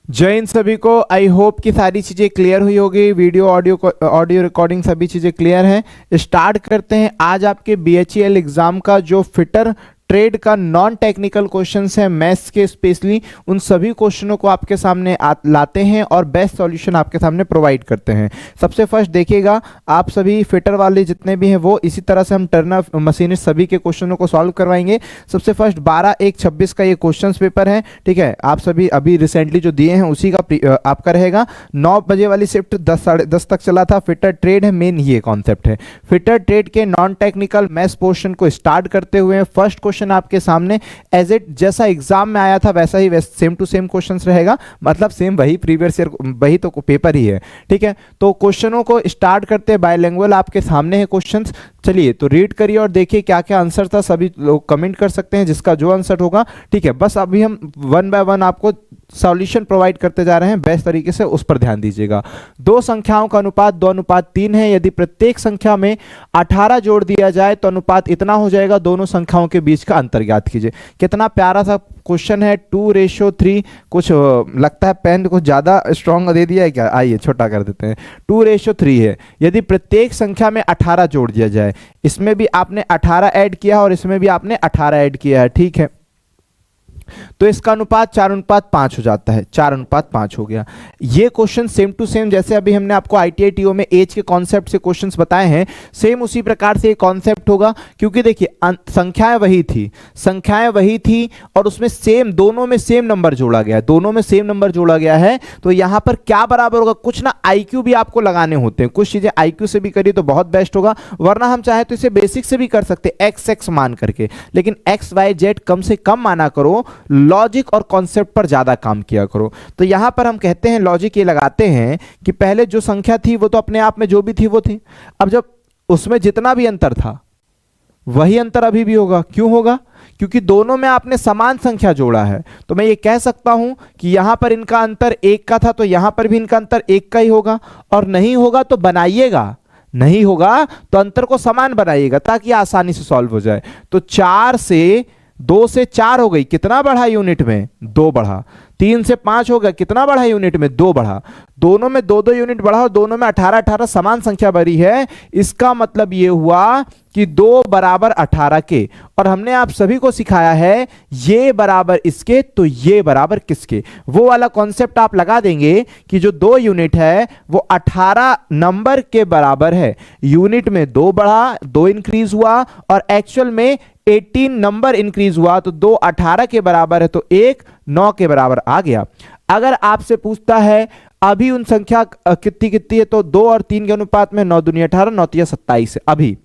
जय हिंद सभी को। आई होप कि सारी चीज़ें क्लियर हुई होगी। वीडियो ऑडियो रिकॉर्डिंग सभी चीज़ें क्लियर हैं। स्टार्ट करते हैं आज आपके BHEL एग्जाम का जो फिटर ट्रेड का नॉन टेक्निकल क्वेश्चंस है मैथ्स के, स्पेशली उन सभी क्वेश्चनों को आपके सामने लाते हैं और बेस्ट सॉल्यूशन आपके सामने प्रोवाइड करते हैं। सबसे फर्स्ट देखिएगा, आप सभी फिटर वाले जितने भी हैं वो इसी तरह से हम टर्नर मशीनिस्ट सभी के क्वेश्चनों को सॉल्व करवाएंगे। सबसे फर्स्ट 12/1/26 का ये क्वेश्चन पेपर है, ठीक है। आप सभी अभी रिसेंटली जो दिए हैं उसी का आपका रहेगा। 9 बजे वाली शिफ्ट 10 साढ़े 10 तक चला था। फिटर ट्रेड है, मेन ये कॉन्सेप्ट है। फिटर ट्रेड के नॉन टेक्निकल मैथ्स पोर्शन को स्टार्ट करते हुए फर्स्ट क्वेश्चन आपके सामने एज इट जैसा एग्जाम में आया था वैसा ही सेम टू सेम क्वेश्चंस रहेगा, मतलब सेम वही प्रीवियस ईयर वही तो पेपर ही है, ठीक है। तो क्वेश्चनों को स्टार्ट करते हैं। बायलैंग्वेज आपके सामने है क्वेश्चंस। चलिए तो रीड करिए और देखिए क्या क्या आंसर था। सभी लोग कमेंट कर सकते हैं जिसका जो आंसर होगा, ठीक है। बस अभी हम 1 बाय 1 आपको सॉल्यूशन प्रोवाइड करते जा रहे हैं बेस्ट तरीके से, उस पर ध्यान दीजिएगा। दो संख्याओं का अनुपात 2:3 है। यदि प्रत्येक संख्या में 18 जोड़ दिया जाए तो अनुपात इतना हो जाएगा। दोनों संख्याओं के बीच का अंतर ज्ञात कीजिए। कितना प्यारा सा क्वेश्चन है। 2:3, कुछ लगता है पेन कुछ ज्यादा स्ट्रॉन्ग दे दिया है क्या? आइए छोटा कर देते हैं। 2:3 है। यदि प्रत्येक संख्या में 18 जोड़ दिया जाए, इसमें भी आपने 18 ऐड किया और इसमें भी आपने 18 ऐड किया है, ठीक है। तो इसका अनुपात 4:5 हो जाता है। 4:5 हो गया। ये क्वेश्चन सेम टू सेम जैसे अभी हमने आपको ITI TO में एज के कॉन्सेप्ट से क्वेश्चंस बताए हैं, सेम उसी प्रकार से ये कॉन्सेप्ट होगा। क्योंकि देखिए संख्याएं वही थी और उसमें सेम दोनों में सेम नंबर जोड़ा गया है। तो यहां पर क्या बराबर होगा? कुछ ना IQ भी आपको लगाने होते हैं। कुछ चीजें IQ से भी करिए तो बहुत बेस्ट होगा, वरना हम चाहे तो इसे बेसिक से भी कर सकते हैं XX मान करके, लेकिन XYZ कम से कम माना करो। लॉजिक और कॉन्सेप्ट पर ज्यादा काम किया करो। तो यहां पर हम कहते हैं लॉजिक ये लगाते हैं कि पहले जो संख्या थी वो तो अपने आप में जो भी थी वो थी। अब जब उसमें जितना भी अंतर था वही अंतर अभी भी होगा। क्यों होगा? क्योंकि दोनों में आपने समान संख्या जोड़ा है। तो मैं ये कह सकता हूं कि यहां पर इनका अंतर 1 का था तो यहां पर भी इनका अंतर 1 का ही होगा। और नहीं होगा तो बनाइएगा, नहीं होगा तो अंतर को समान बनाइएगा ताकि आसानी से सॉल्व हो जाए। तो 2 से 4 हो गई, कितना बढ़ा यूनिट में? 2 बढ़ा। 3 से 5 हो गया, कितना बढ़ा यूनिट में? 2 बढ़ा। दोनों में 2-2 यूनिट बढ़ा और दोनों में 18-18 समान संख्या बढ़ी है। इसका मतलब यह हुआ कि 2 बराबर 18 के। और हमने आप सभी को सिखाया है ये बराबर इसके तो ये बराबर किसके। वो वाला कॉन्सेप्ट आप लगा देंगे कि जो 2 यूनिट है वो 18 नंबर के बराबर है। यूनिट में 2 बढ़ा, 2 इंक्रीज हुआ और एक्चुअल में 18 नंबर इंक्रीज हुआ। तो 2 18 के बराबर है तो 1 9 के बराबर आ गया। अगर आपसे पूछता है अभी उन संख्या कितनी है, तो 2 और 3 के अनुपात में 9 दूनी 18, 9 तिया 27 है। अभी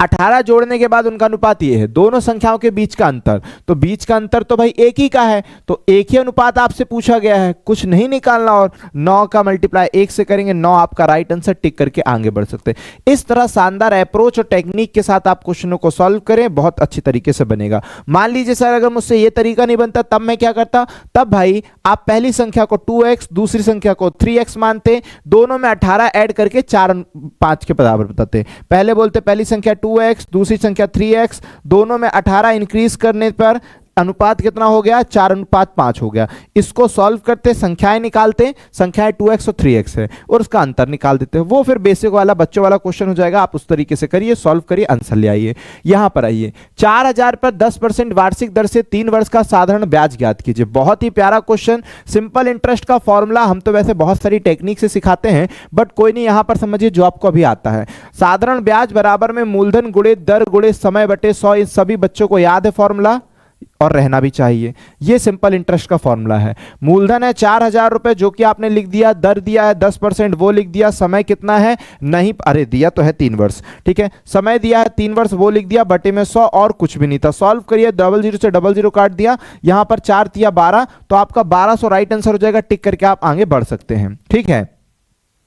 18 जोड़ने के बाद उनका अनुपात ये है। दोनों संख्याओं के बीच का अंतर, तो बीच का अंतर तो भाई एक ही का है, तो एक ही अनुपात आपसे पूछा गया है, कुछ नहीं निकालना। और 9 का मल्टीप्लाई 1 से करेंगे, 9 आपका राइट आंसर, टिक करके आगे बढ़ सकते हैं। इस तरह शानदार अप्रोच और टेक्निक के साथ आप क्वेश्चनों को सॉल्व करें, बहुत अच्छी तरीके से बनेगा। मान लीजिए सर अगर मुझसे ये तरीका नहीं बनता तब मैं क्या करता? तब भाई आप पहली संख्या को 2x, दूसरी संख्या को 3x मानते, दोनों में 18 ऐड करके 4:5 के बराबर बताते। पहले बोलते पहली संख्या 2x, दूसरी संख्या 3x, दोनों में 18 इंक्रीज करने पर अनुपात कितना हो गया? 4:5 हो गया। इसको सॉल्व करते, संख्याएं निकालते, संख्याएं 2x और 3x है और उसका अंतर निकाल देते हैं। वो फिर बेसिक वाला बच्चों वाला क्वेश्चन हो जाएगा। आप उस तरीके से करिए, सॉल्व करिए, आंसर ले आइए। यहां पर आइए, 4000 पर 10% वार्षिक दर से 3 वर्ष का साधारण ब्याज ज्ञात कीजिए। बहुत ही प्यारा क्वेश्चन। सिंपल इंटरेस्ट का फॉर्मूला हम तो वैसे बहुत सारी टेक्निक से सिखाते हैं, बट कोई नहीं, यहां पर समझिए जो आपको अभी आता है। साधारण ब्याज बराबर में मूलधन गुणे दर गुणे समय बटे 100। इन सभी बच्चों को याद है फॉर्मूला और रहना भी चाहिए। ये सिंपल इंटरेस्ट का फॉर्मूला है। मूलधन है 4000 रुपए जो कि आपने लिख दिया, दर दिया है 10% वो लिख दिया, समय कितना है नहीं, अरे दिया तो है 3 वर्ष, ठीक है। समय दिया है 3 वर्ष वो लिख दिया, बटे में 100 और कुछ भी नहीं था। सॉल्व करिए, 00 से 00 काट दिया, यहां पर 4 तिया 12, तो आपका 1200 राइट आंसर हो जाएगा। टिक करके आप आगे बढ़ सकते हैं, ठीक है।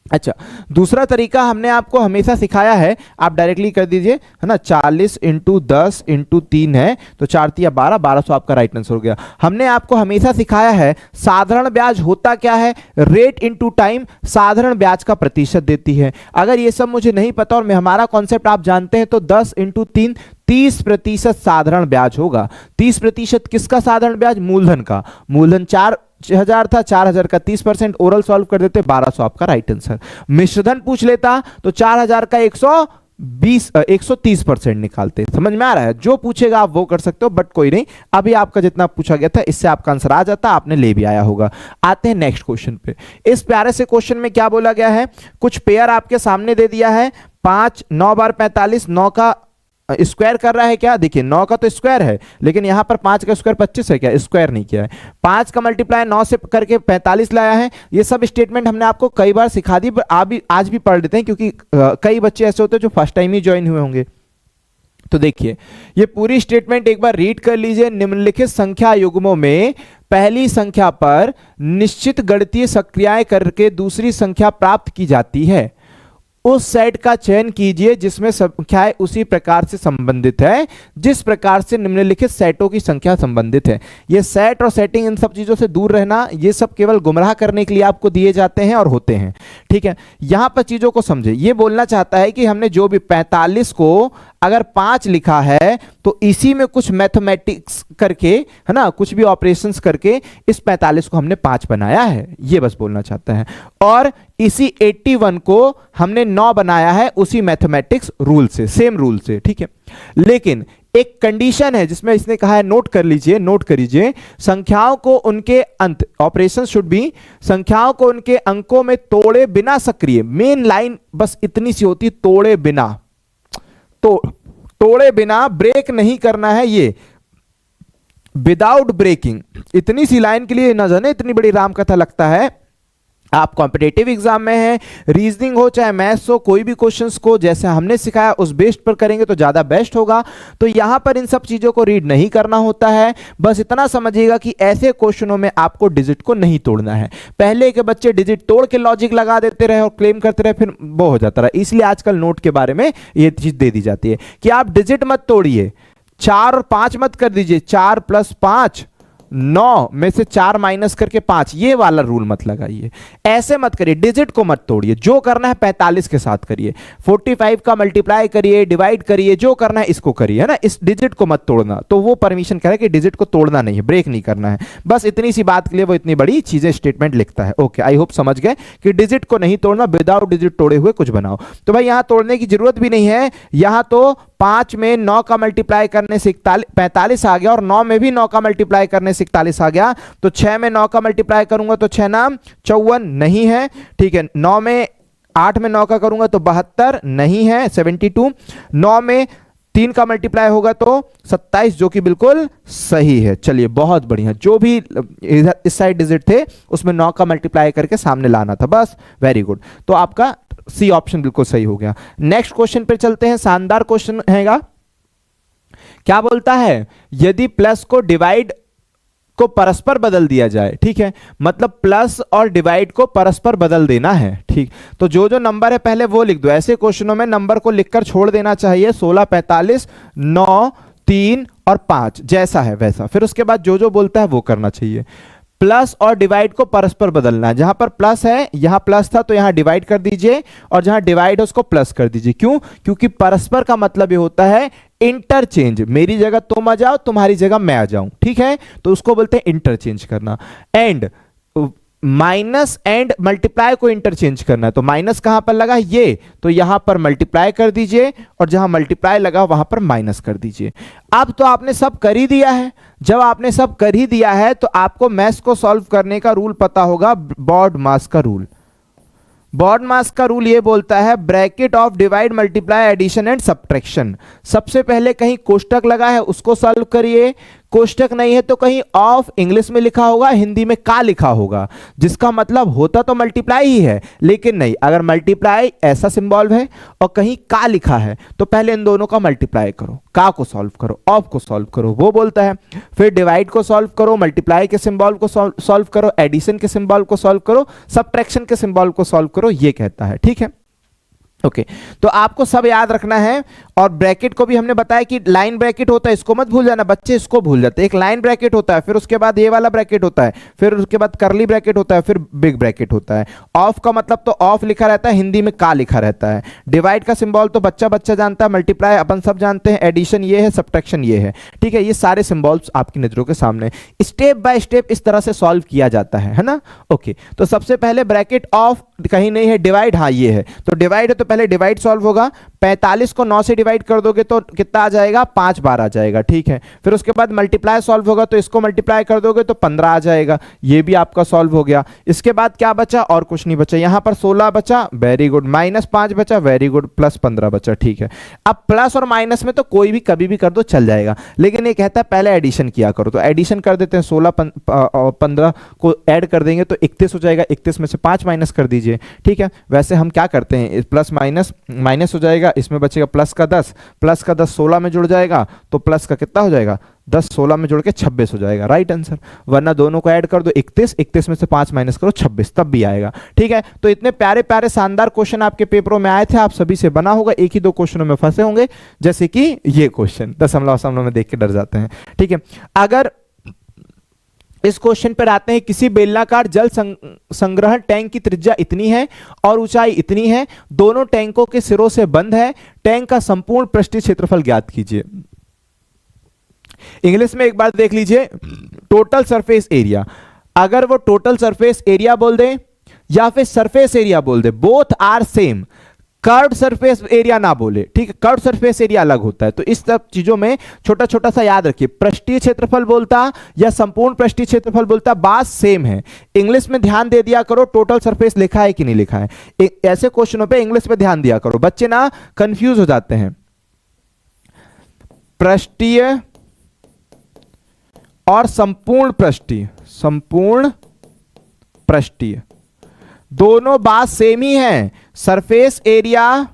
अच्छा, दूसरा तरीका हमने आपको हमेशा सिखाया है, आप डायरेक्टली कर दीजिए, है ना। 40 × 10 × 3 है तो 4 तिया 12, 1200 आपका राइट आंसर हो गया। हमने आपको हमेशा सिखाया है साधारण ब्याज होता क्या है? रेट इनटू टाइम, साधारण ब्याज का प्रतिशत देती है। अगर ये सब मुझे नहीं पता और मैं हमारा कॉन्सेप्ट आप जानते हैं तो 10 × 3 30% साधारण ब्याज होगा। 30% किसका साधारण ब्याज? मूलधन का। मूलधन 4000 था, 4000 का 30%, ओरल सॉल्व कर देते 1200 आपका राइट आंसर। मिश्रधन पूछ लेता तो 4000 का 130% निकालते। समझ में आ रहा है? जो पूछेगा आप वो कर सकते हो, बट कोई नहीं, अभी आपका जितना पूछा गया था इससे आपका आंसर आ जाता, आपने ले भी आया होगा। आते हैं नेक्स्ट क्वेश्चन पे। इस प्यारे से क्वेश्चन में क्या बोला गया है, कुछ पेयर आपके सामने दे दिया है, 5 9 बार 45, 9 का स्क्वायर कर रहा है क्या? देखिए 9 का तो स्क्वायर है, लेकिन यहां पर 5 का स्क्वायर 25 है क्या? स्क्वायर नहीं किया है। 5 का मल्टीप्लाई 9 से करके 45 लाया है। ये सब स्टेटमेंट हमने आपको कई बार सिखा दी, आज भी पढ़ लेते हैं, क्योंकि कई बच्चे ऐसे होते हैं जो फर्स्ट टाइम ही ज्वाइन हुए होंगे। तो देखिए ये पूरी स्टेटमेंट एक बार रीड कर लीजिए। निम्नलिखित संख्या युग्मों में पहली संख्या पर निश्चित गणितीय सक्रियाएं करके दूसरी संख्या प्राप्त की जाती है। उस सेट का चयन कीजिए जिसमें संख्याएं उसी प्रकार से संबंधित है जिस प्रकार से निम्नलिखित सेटों की संख्या संबंधित है। ये सेट और सेटिंग, इन सब चीजों से दूर रहना, ये सब केवल गुमराह करने के लिए आपको दिए जाते हैं और होते हैं। ठीक है, यहां पर चीजों को समझे। ये बोलना चाहता है कि हमने जो भी 45 को अगर 5 लिखा है तो इसी में कुछ मैथमेटिक्स करके, है ना, कुछ भी ऑपरेशंस करके इस 45 को हमने 5 बनाया है, ये बस बोलना चाहता है। और इसी 81 को हमने 9 बनाया है उसी मैथमेटिक्स रूल से, सेम रूल से। ठीक है, लेकिन एक कंडीशन है जिसमें इसने कहा है, नोट कर लीजिए, नोट करिए, संख्याओं को उनके अंत, ऑपरेशन शुड बी, संख्याओं को उनके अंकों में तोड़े बिना सक्रिय। मेन लाइन बस इतनी सी होती, तोड़े बिना, तो तोड़े बिना, ब्रेक नहीं करना है, ये विदाउट ब्रेकिंग। इतनी सी लाइन के लिए ना जाने इतनी बड़ी राम कथा लगता है। आप कॉम्पिटेटिव एग्जाम में हैं, रीजनिंग हो चाहे मैथ्स हो, कोई भी क्वेश्चंस को जैसे हमने सिखाया उस बेस्ड पर करेंगे तो ज्यादा बेस्ट होगा। तो यहां पर इन सब चीजों को रीड नहीं करना होता है, बस इतना समझिएगा कि ऐसे क्वेश्चनों में आपको डिजिट को नहीं तोड़ना है। पहले के बच्चे डिजिट तोड़ के लॉजिक लगा देते रहे और क्लेम करते रहे, फिर वो हो जाता रहा। इसलिए आजकल नोट के बारे में ये चीज दे दी जाती है कि आप डिजिट मत तोड़िए, 4 और 5 मत कर दीजिए, 4 + 5 9 में से 4 माइनस करके 5, ये वाला रूल मत लगाइए, ऐसे मत करिए, डिजिट को मत तोड़िए। जो करना है 45 के साथ करिए, 45 का मल्टीप्लाई करिए, डिवाइड करिए, जो करना है इसको करिए, है ना। इस डिजिट को मत तोड़ना, तो वो परमिशन करे कि डिजिट को तोड़ना नहीं है, ब्रेक नहीं करना है। बस इतनी सी बात के लिए वो इतनी बड़ी चीजें स्टेटमेंट लिखता है। ओके, आई होप समझ गए कि डिजिट को नहीं तोड़ना, विदाउट डिजिट तोड़े हुए कुछ बनाओ। तो भाई यहां तोड़ने की जरूरत भी नहीं है, यहां तो 5 में 9 का मल्टीप्लाई करने से 45 आ गया, और 9 में भी 9 का मल्टीप्लाई करने से 41 आ गया। तो 6 में 9 का मल्टीप्लाई करूंगा तो 6 नाम 54 नहीं है। ठीक है, 9 में 8 में 9 का करूंगा तो 72 नहीं है, 72। 9 में 3 का मल्टीप्लाई होगा तो 27, जो कि बिल्कुल सही है। चलिए बहुत बढ़िया, जो भी इधर इस साइड डिजिट थे उसमें 9 का मल्टीप्लाई करके सामने लाना था, बस वेरी गुड। तो आपका सी ऑप्शन बिल्कुल सही हो गया। नेक्स्ट क्वेश्चन पे चलते हैं, शानदार क्वेश्चन हैगा। क्या बोलता है, यदि प्लस को डिवाइड को परस्पर बदल दिया जाए। ठीक है, मतलब प्लस और डिवाइड को परस्पर बदल देना है। ठीक, तो जो जो नंबर है पहले वो लिख दो। ऐसे क्वेश्चनों में नंबर को लिखकर छोड़ देना चाहिए, 16 45 9 3 और 5 जैसा है वैसा, फिर उसके बाद जो जो बोलता है वो करना चाहिए। प्लस और डिवाइड को परस्पर बदलना है, जहां पर प्लस है, यहां प्लस था तो यहां डिवाइड कर दीजिए, और जहां डिवाइड है उसको प्लस कर दीजिए। क्यों? क्योंकि परस्पर का मतलब ये होता है इंटरचेंज, मेरी जगह तुम आ जाओ, तुम्हारी जगह मैं आ जाऊं। ठीक है, तो उसको बोलते हैं इंटरचेंज करना। एंड माइनस एंड मल्टीप्लाई को इंटरचेंज करना है, तो माइनस कहां पर लगा, ये, तो यहां पर मल्टीप्लाई कर दीजिए, और जहां मल्टीप्लाई लगा वहां पर माइनस कर दीजिए। अब तो आपने सब कर ही दिया है। जब आपने सब कर ही दिया है तो आपको मैथ्स को सॉल्व करने का रूल पता होगा, बॉड मास का रूल। बॉड मास का रूल ये बोलता है, bracket of divide multiply addition and subtraction. सबसे पहले कहीं कोष्टक लगा है उसको सॉल्व करिए, कोष्टक नहीं है तो कहीं ऑफ इंग्लिश में लिखा होगा, हिंदी में का लिखा होगा, जिसका मतलब होता तो मल्टीप्लाई ही है, लेकिन नहीं, अगर मल्टीप्लाई ऐसा सिंबल है और कहीं का लिखा है तो पहले इन दोनों का मल्टीप्लाई करो, का को सॉल्व करो, ऑफ को सॉल्व करो, वो बोलता है। फिर डिवाइड को सॉल्व करो, मल्टीप्लाई के सिंबल को सॉल्व करो, एडिशन के सिंबल को सॉल्व करो, सब्ट्रैक्शन के सिंबल को सॉल्व करो, ये कहता है। ठीक है, ओके तो आपको सब याद रखना है। और ब्रैकेट को भी हमने बताया कि लाइन ब्रैकेट होता है, इसको मत भूल जाना, बच्चे इसको भूल जाते हैं। एक लाइन ब्रैकेट होता है, फिर उसके बाद ये वाला ब्रैकेट होता है, फिर उसके बाद करली ब्रैकेट होता है, फिर बिग ब्रैकेट होता है। ऑफ का मतलब तो ऑफ लिखा रहता है, हिंदी में का लिखा रहता है। डिवाइड का सिंबल तो बच्चा बच्चा जानता है, मल्टीप्लाई अपन सब जानते हैं, एडिशन ये है, सब्ट्रैक्शन ये है, ठीक है। ये सारे सिंबल्स आपकी नजरों के सामने स्टेप बाय स्टेप इस तरह से सॉल्व किया जाता है ना। ओके तो सबसे पहले ब्रैकेट ऑफ कहीं नहीं है, डिवाइड हाँ ये है, तो डिवाइड है तो पहले डिवाइड सॉल्व होगा। 45 को 9 से डिवाइड कर दोगे तो कितना आ जाएगा, 5 बार आ जाएगा, ठीक है। फिर उसके बाद मल्टीप्लाई सॉल्व होगा, तो इसको मल्टीप्लाई कर दोगे तो 15 आ जाएगा, ये भी आपका सॉल्व हो गया। इसके बाद क्या बचा, और कुछ नहीं बचा, यहां पर 16 बचा, वेरी गुड, -5 बचा, वेरी गुड, +15 बचा, ठीक है। अब प्लस और माइनस में तो कोई भी कभी भी कर दो चल जाएगा, लेकिन ये कहता है पहले एडिशन किया करो, तो एडिशन कर देते हैं। 16 15 को ऐड कर देंगे तो 31 हो जाएगा, 31 में से 5 माइनस कर दीजिए, ठीक है। वैसे हम क्या करते हैं, प्लस माइनस माइनस हो जाएगा, इसमें बचेगा प्लस का 10, प्लस का 10 16 में जुड़ जाएगा, तो प्लस का कितना हो जाएगा, 10 16 में जुड़ के 26 हो जाएगा, राइट आंसर। वरना दोनों को ऐड कर दो 31, 31 में से 5 माइनस करो 26, तब भी आएगा, ठीक है। तो इतने प्यारे प्यारे शानदार क्वेश्चन आपके पेपरों में आए थे, आप सभी से बना होगा, एक ही दो क्वेश्चनों में फंसे होंगे, जैसे कि ये क्वेश्चन दशमलव में देख के डर जाते हैं, ठीक है। अगर इस क्वेश्चन पर आते हैं, किसी बेलनाकार जल संग्रहण टैंक की त्रिज्या इतनी है और ऊंचाई इतनी है, दोनों टैंकों के सिरों से बंद है, टैंक का संपूर्ण पृष्ठीय क्षेत्रफल ज्ञात कीजिए। इंग्लिश में एक बार देख लीजिए, टोटल सरफेस एरिया, अगर वो टोटल सरफेस एरिया बोल दे या फिर सरफेस एरिया बोल दे, both are same. Curve surface area ना बोले, ठीक है, कर्व सरफेस एरिया अलग होता है। तो इस सब चीजों में छोटा छोटा सा याद रखिए, पृष्ठीय क्षेत्रफल बोलता या संपूर्ण पृष्ठीय क्षेत्रफल बोलता, बात सेम है। इंग्लिश में ध्यान दे दिया करो, टोटल सरफेस लिखा है कि नहीं लिखा है, ऐसे क्वेश्चनों पे इंग्लिश में ध्यान दिया करो, बच्चे ना कंफ्यूज हो जाते हैं। पृष्ठीय और संपूर्ण पृष्ठीय, संपूर्ण पृष्ठीय दोनों बात सेम ही है। सरफेस एरिया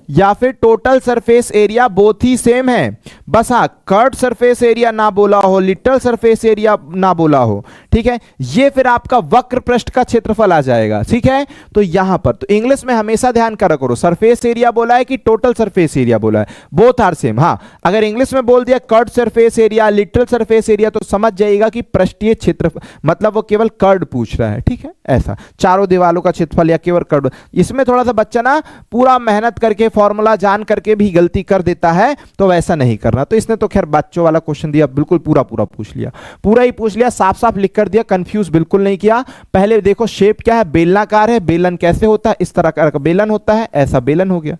या फिर टोटल सरफेस एरिया बोथ ही सेम है, बस हाँ कर्व सरफेस एरिया ना बोला हो, लिटल सरफेस एरिया ना बोला हो, ठीक है। ये फिर आपका वक्र पृष्ठ का क्षेत्रफल आ जाएगा, ठीक है। तो यहां पर तो इंग्लिश में हमेशा ध्यान करा करो, सरफेस एरिया बोला है कि टोटल सरफेस एरिया बोला है, बोथ आर सेम। हाँ अगर इंग्लिश में बोल दिया curve surface area, little surface area, तो समझ जाइएगा कि पृष्ठीय क्षेत्रफल, मतलब वो केवल कर्व पूछ रहा है, ठीक है। ऐसा चारों दीवालों का क्षेत्रफल या केवल कर्व, इसमें थोड़ा सा बच्चा ना पूरा मेहनत करके फॉर्मूला जान करके भी गलती कर देता है, तो वैसा नहीं करना। तो इसने तो खैर बच्चों वाला क्वेश्चन दिया, बिल्कुल पूरा पूरा पूछ लिया, पूरा ही पूछ लिया, साफ साफ लिख कर दिया, कंफ्यूज बिल्कुल नहीं किया। पहले देखो शेप क्या है, बेलनाकार है, बेलन कैसे होता है, इस तरह का बेलन होता है, ऐसा बेलन हो गया।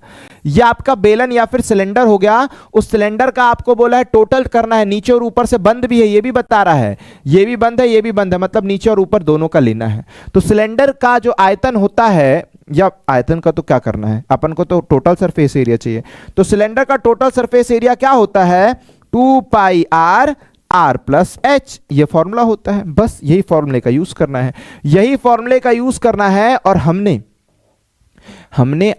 यह आपका बेलन या फिर सिलेंडर हो गया, उस सिलेंडर का आपको बोला है टोटल करना है, नीचे और ऊपर से बंद भी है, ये भी बता रहा है, ये भी बंद है, ये भी बंद है, मतलब नीचे और ऊपर दोनों का लेना है। तो सिलेंडर का जो आयतन होता है, या आयतन का तो क्या करना है, अपन को तो टोटल सरफेस एरिया चाहिए, तो सिलेंडर का टोटल सरफेस एरिया क्या होता है, 2πr r + h, ये फॉर्मूला होता है। बस यही फॉर्मूले का यूज करना है, यही फॉर्मूले का यूज करना है। और हमने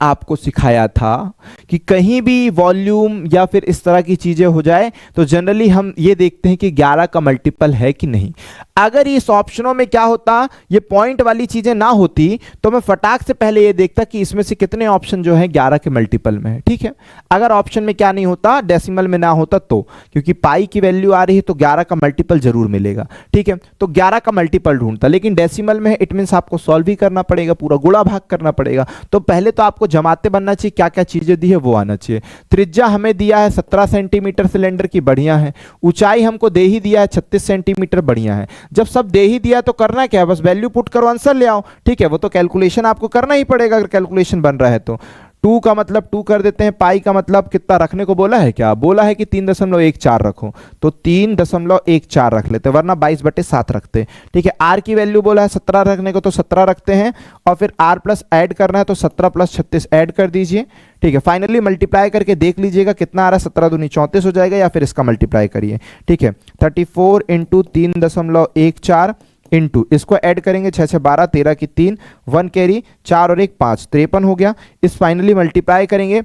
आपको सिखाया था कि कहीं भी वॉल्यूम या फिर इस तरह की चीजें हो जाए तो जनरली हम ये देखते हैं कि 11 का मल्टीपल है कि नहीं। अगर इस ऑप्शनों में क्या होता, ये पॉइंट वाली चीजें ना होती, तो मैं फटाक से पहले ये देखता कि इसमें से कितने ऑप्शन जो है 11 के मल्टीपल में है, ठीक है। अगर ऑप्शन में क्या नहीं होता, डेसिमल में ना होता, तो क्योंकि पाई की वैल्यू आ रही है तो 11 का मल्टीपल जरूर मिलेगा, ठीक है। तो 11 का मल्टीपल ढूंढता, लेकिन डेसिमल में है, इट मींस आपको सॉल्व भी करना पड़ेगा, पूरा गुणा भाग करना पड़ेगा। तो पहले तो आपको जमाते बनना चाहिए, क्या क्या चीजें दी है वो आना चाहिए। त्रिज्या हमें दिया है 17 सेंटीमीटर सिलेंडर की, बढ़िया है। ऊंचाई हमको दे ही दिया है 36 सेंटीमीटर, बढ़िया है। जब सब दे ही दिया तो करना क्या है, बस वैल्यू पुट करो, आंसर ले आओ, ठीक है। वो तो कैलकुलेशन आपको करना ही पड़ेगा, अगर कैलकुलेशन बन रहा है तो। 2 का मतलब 2 कर देते हैं, पाई का मतलब कितना रखने को बोला है, क्या बोला है कि 3.14 रखो, तो 3.14 रख लेते, वरना 22/7 रखते, ठीक है। आर की वैल्यू बोला है 17 रखने को, तो 17 रखते हैं, और फिर आर प्लस ऐड करना है, तो 17 + 36 ऐड कर दीजिए, ठीक है। फाइनली मल्टीप्लाई करके देख लीजिएगा कितना आ रहा है, 17 दूनी 34 हो जाएगा, या फिर इसका मल्टीप्लाई करिए, ठीक है। 34 × 3.14 इंटू इसको ऐड करेंगे, 6 6 12, 13 की 3, 1 कैरी, 4 और 1 5, 53 हो गया। इस फाइनली मल्टीप्लाई करेंगे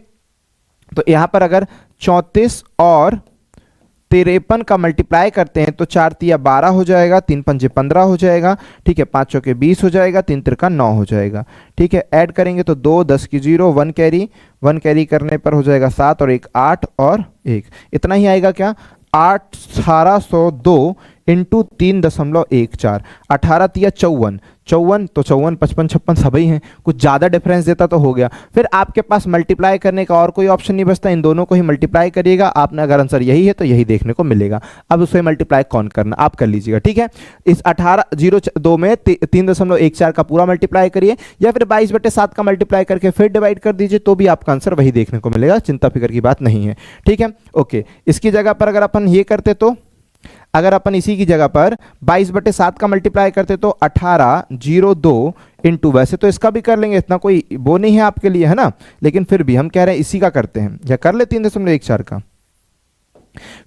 तो यहां पर अगर 34 और 53 का मल्टीप्लाई करते हैं तो 4 तिया 12 हो जाएगा, 3 पंजे 15 हो जाएगा, ठीक है, 5 चौके 20 हो जाएगा, 3 तिरका 9 हो जाएगा, ठीक है। ऐड करेंगे तो 2 10 की 0, 1 कैरी करने पर हो जाएगा 7 और 1 8 और 1, इतना ही आएगा क्या, 1802 इंटू 3.14, 18 तिया 54, 54 तो 54 55 56 सभी हैं, कुछ ज़्यादा डिफरेंस देता तो हो गया। फिर आपके पास मल्टीप्लाई करने का और कोई ऑप्शन नहीं बचता, इन दोनों को ही मल्टीप्लाई करिएगा आपने, अगर आंसर यही है तो यही देखने को मिलेगा। अब उसे मल्टीप्लाई कौन करना आप कर लीजिएगा, ठीक है। इस 1802 में 3.14 का पूरा मल्टीप्लाई करिए, या फिर 22/7 का मल्टीप्लाई करके फिर डिवाइड कर दीजिए, तो भी आपका आंसर वही देखने को मिलेगा, चिंता फिक्र की बात नहीं है, ठीक है। ओके, इसकी जगह पर अगर अपन ये करते तो, अगर अपन इसी की जगह पर 22/7 का मल्टीप्लाई करते तो 1802 इंटू, वैसे तो इसका भी कर लेंगे, इतना कोई वो नहीं है आपके लिए, है ना, लेकिन फिर भी हम कह रहे हैं इसी का करते हैं, या कर ले 3.14 का।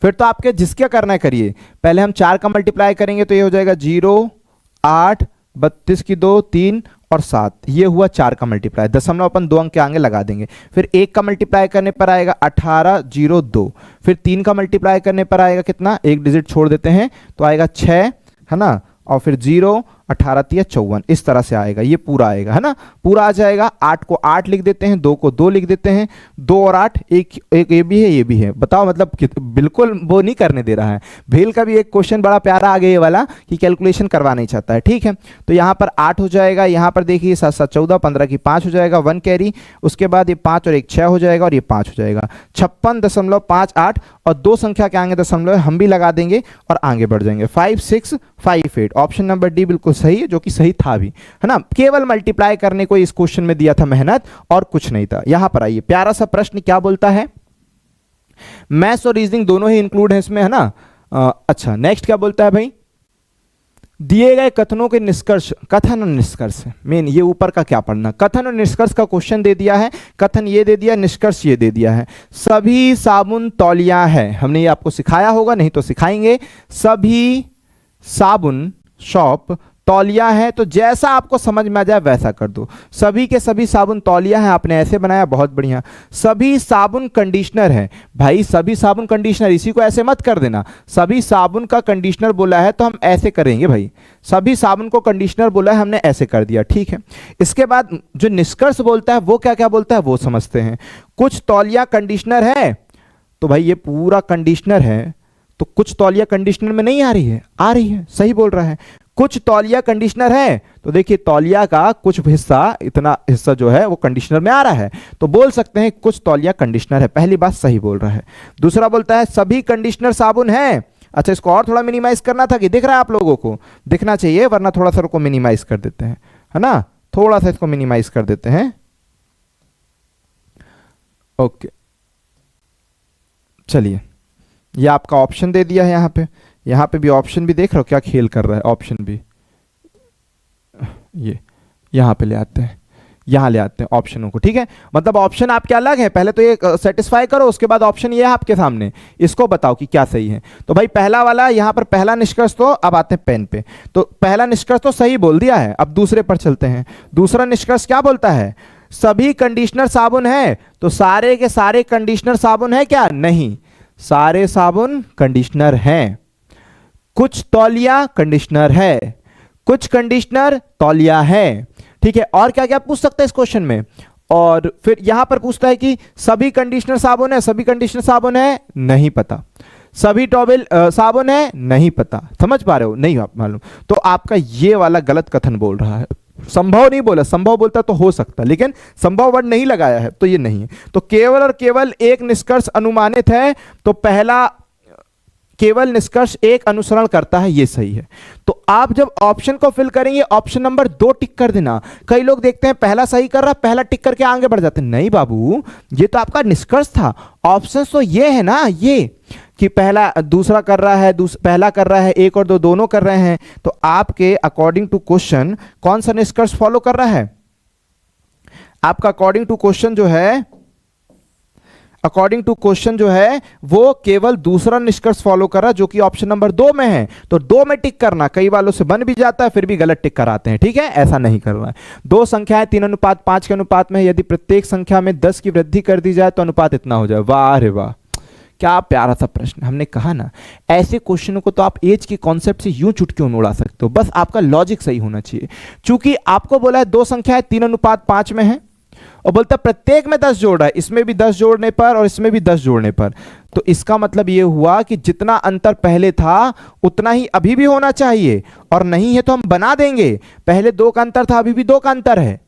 फिर तो आपके जिसका करना है करिए, पहले हम 4 का मल्टीप्लाई करेंगे तो ये हो जाएगा 0 8 32 की 2 3 और 7, ये हुआ 4 का मल्टीप्लाई, दशमलव अपन 2 अंक के आगे लगा देंगे। फिर 1 का मल्टीप्लाई करने पर आएगा 1802, फिर 3 का मल्टीप्लाई करने पर आएगा कितना, एक डिजिट छोड़ देते हैं तो आएगा 6, है ना, और फिर 0 18 तिया 54, इस तरह से आएगा, ये पूरा आएगा, है ना, पूरा आ जाएगा। 8 को 8 लिख देते हैं, 2 को 2 लिख देते हैं, 2 और 8 एक ये भी है ये भी है, बताओ मतलब बिल्कुल वो नहीं करने दे रहा है। भेल का भी एक क्वेश्चन बड़ा प्यारा आ गया ये वाला कि कैलकुलेशन करवा नहीं चाहता है, ठीक है। तो यहाँ पर 8 हो जाएगा, यहाँ पर देखिए 7 7 14 15 की 5 हो जाएगा, 1 कैरी, उसके बाद ये 5 और 1 6 हो जाएगा और ये 5 हो जाएगा, 56.58 और 2 संख्या के आगे दशमलव हम भी लगा देंगे और आगे बढ़ जाएंगे, 5658। ऑप्शन नंबर डी बिल्कुल सही है, जो कि सही था भी, है ना, केवल मल्टीप्लाई करने को इस क्वेश्चन में दिया था मेहनत और कुछ नहीं था। यहां पर आइए, प्यारा सा प्रश्न क्या बोलता है, मैथ्स और रीजनिंग दोनों ही इंक्लूड है इसमें, है ना। अच्छा, नेक्स्ट क्या बोलता है भाई, दिए गए कथनों के निष्कर्ष, कथन और निष्कर्ष मेन, ये ऊपर का क्या पढ़ना, कथन और निष्कर्ष का क्वेश्चन दे दिया है, कथन ये दे दिया, निष्कर्ष ये दे दिया है। सभी साबुन तौलिया है, हमने ये आपको सिखाया होगा, नहीं तो सिखाएंगे। सभी साबुन शॉप तौलिया है, तो जैसा आपको समझ में आ जाए वैसा कर दो। सभी के सभी साबुन तौलिया है, आपने ऐसे बनाया, बहुत बढ़िया। सभी साबुन कंडीशनर है, भाई सभी साबुन कंडीशनर, इसी को ऐसे मत कर देना, सभी साबुन का कंडीशनर बोला है तो हम ऐसे करेंगे भाई, सभी साबुन को कंडीशनर बोला है हमने ऐसे कर दिया, ठीक है। इसके बाद जो निष्कर्ष बोलता है वो क्या क्या बोलता है वो समझते हैं। कुछ तौलिया कंडीशनर है, तो भाई ये पूरा कंडीशनर है, तो कुछ तौलिया कंडीशनर में नहीं आ रही है, आ रही है, सही बोल रहा है। कुछ तौलिया कंडीशनर है, तो देखिए तौलिया का कुछ हिस्सा, इतना हिस्सा जो है वो कंडीशनर में आ रहा है, तो बोल सकते हैं कुछ तौलिया कंडीशनर है, पहली बात सही बोल रहा है। दूसरा बोलता है सभी कंडीशनर साबुन है। अच्छा, इसको और थोड़ा मिनिमाइज करना था कि दिख रहा है आप लोगों को, दिखना चाहिए, वरना थोड़ा सा इसको मिनिमाइज कर देते हैं, है ना, थोड़ा सा इसको मिनिमाइज कर देते हैं। ओके, चलिए, ये आपका ऑप्शन दे दिया है, यहाँ पे भी ऑप्शन भी देख रहे हो क्या खेल कर रहा है, ऑप्शन भी ये यहाँ पे ले आते हैं, यहाँ ले आते हैं ऑप्शनों को, ठीक है। मतलब ऑप्शन आपके अलग है, पहले तो ये सेटिस्फाई करो, उसके बाद ऑप्शन ये है आपके सामने, इसको बताओ कि क्या सही है। तो भाई पहला वाला यहाँ पर पहला निष्कर्ष, तो अब आते हैं पेन पे, तो पहला निष्कर्ष तो सही बोल दिया है, अब दूसरे पर चलते हैं। दूसरा निष्कर्ष क्या बोलता है, सभी कंडीशनर साबुन है, तो सारे के सारे कंडीशनर साबुन है क्या, नहीं, सारे साबुन कंडीशनर हैं। कुछ तौलिया कंडीशनर है, कुछ कंडीशनर तौलिया है, ठीक है। और क्या क्या पूछ सकता है इस क्वेश्चन में, और फिर यहां पर पूछता है कि सभी कंडीशनर साबुन है, सभी कंडीशनर साबुन है, नहीं पता। सभी टॉवेल साबुन है, नहीं पता, समझ पा रहे हो, नहीं मालूम, तो आपका ये वाला गलत कथन बोल रहा है। संभव नहीं बोला, संभव बोलता तो हो सकता, लेकिन संभव वर्ड नहीं लगाया है, तो ये नहीं है। तो केवल और केवल एक निष्कर्ष अनुमानित है, तो पहला केवल निष्कर्ष एक अनुसरण करता है, ये सही है। तो आप जब ऑप्शन को फिल करेंगे, ऑप्शन नंबर 2 टिक कर देना। कई लोग देखते हैं पहला सही कर रहा, पहला टिक करके आगे बढ़ जाते हैं, नहीं बाबू, ये तो आपका निष्कर्ष था, ऑप्शन तो ये है ना, ये कि पहला दूसरा कर रहा है, पहला कर रहा है, 1 और 2 दोनों कर रहे हैं, तो आपके अकॉर्डिंग टू क्वेश्चन कौन सा निष्कर्ष फॉलो कर रहा है, आपका अकॉर्डिंग टू क्वेश्चन जो है, अकॉर्डिंग टू क्वेश्चन जो है वो केवल दूसरा निष्कर्ष फॉलो कर रहा है, जो कि ऑप्शन नंबर 2 में है। तो 2 में टिक करना, कई वालों से बन भी जाता है फिर भी गलत टिक कराते हैं, ठीक है, ऐसा नहीं करना है। 2 संख्याएं 3:5 के अनुपात में, यदि प्रत्येक संख्या में 10 की वृद्धि कर दी जाए तो अनुपात इतना हो जाए। वाह रे वाह, क्या प्यारा सा प्रश्न। हमने कहा ना, ऐसे क्वेश्चनों को तो आप एज के कॉन्सेप्ट से यूं चुटकियों में उड़ा सकते हो, बस आपका लॉजिक सही होना चाहिए। चूंकि आपको बोला है दो संख्या है 3:5 में है, और बोलता प्रत्येक में 10 जोड़ है, इसमें भी 10 जोड़ने पर और इसमें भी 10 जोड़ने पर, तो इसका मतलब यह हुआ कि जितना अंतर पहले था उतना ही अभी भी होना चाहिए, और नहीं है तो हम बना देंगे। पहले 2 का अंतर था, अभी भी 2 का अंतर है,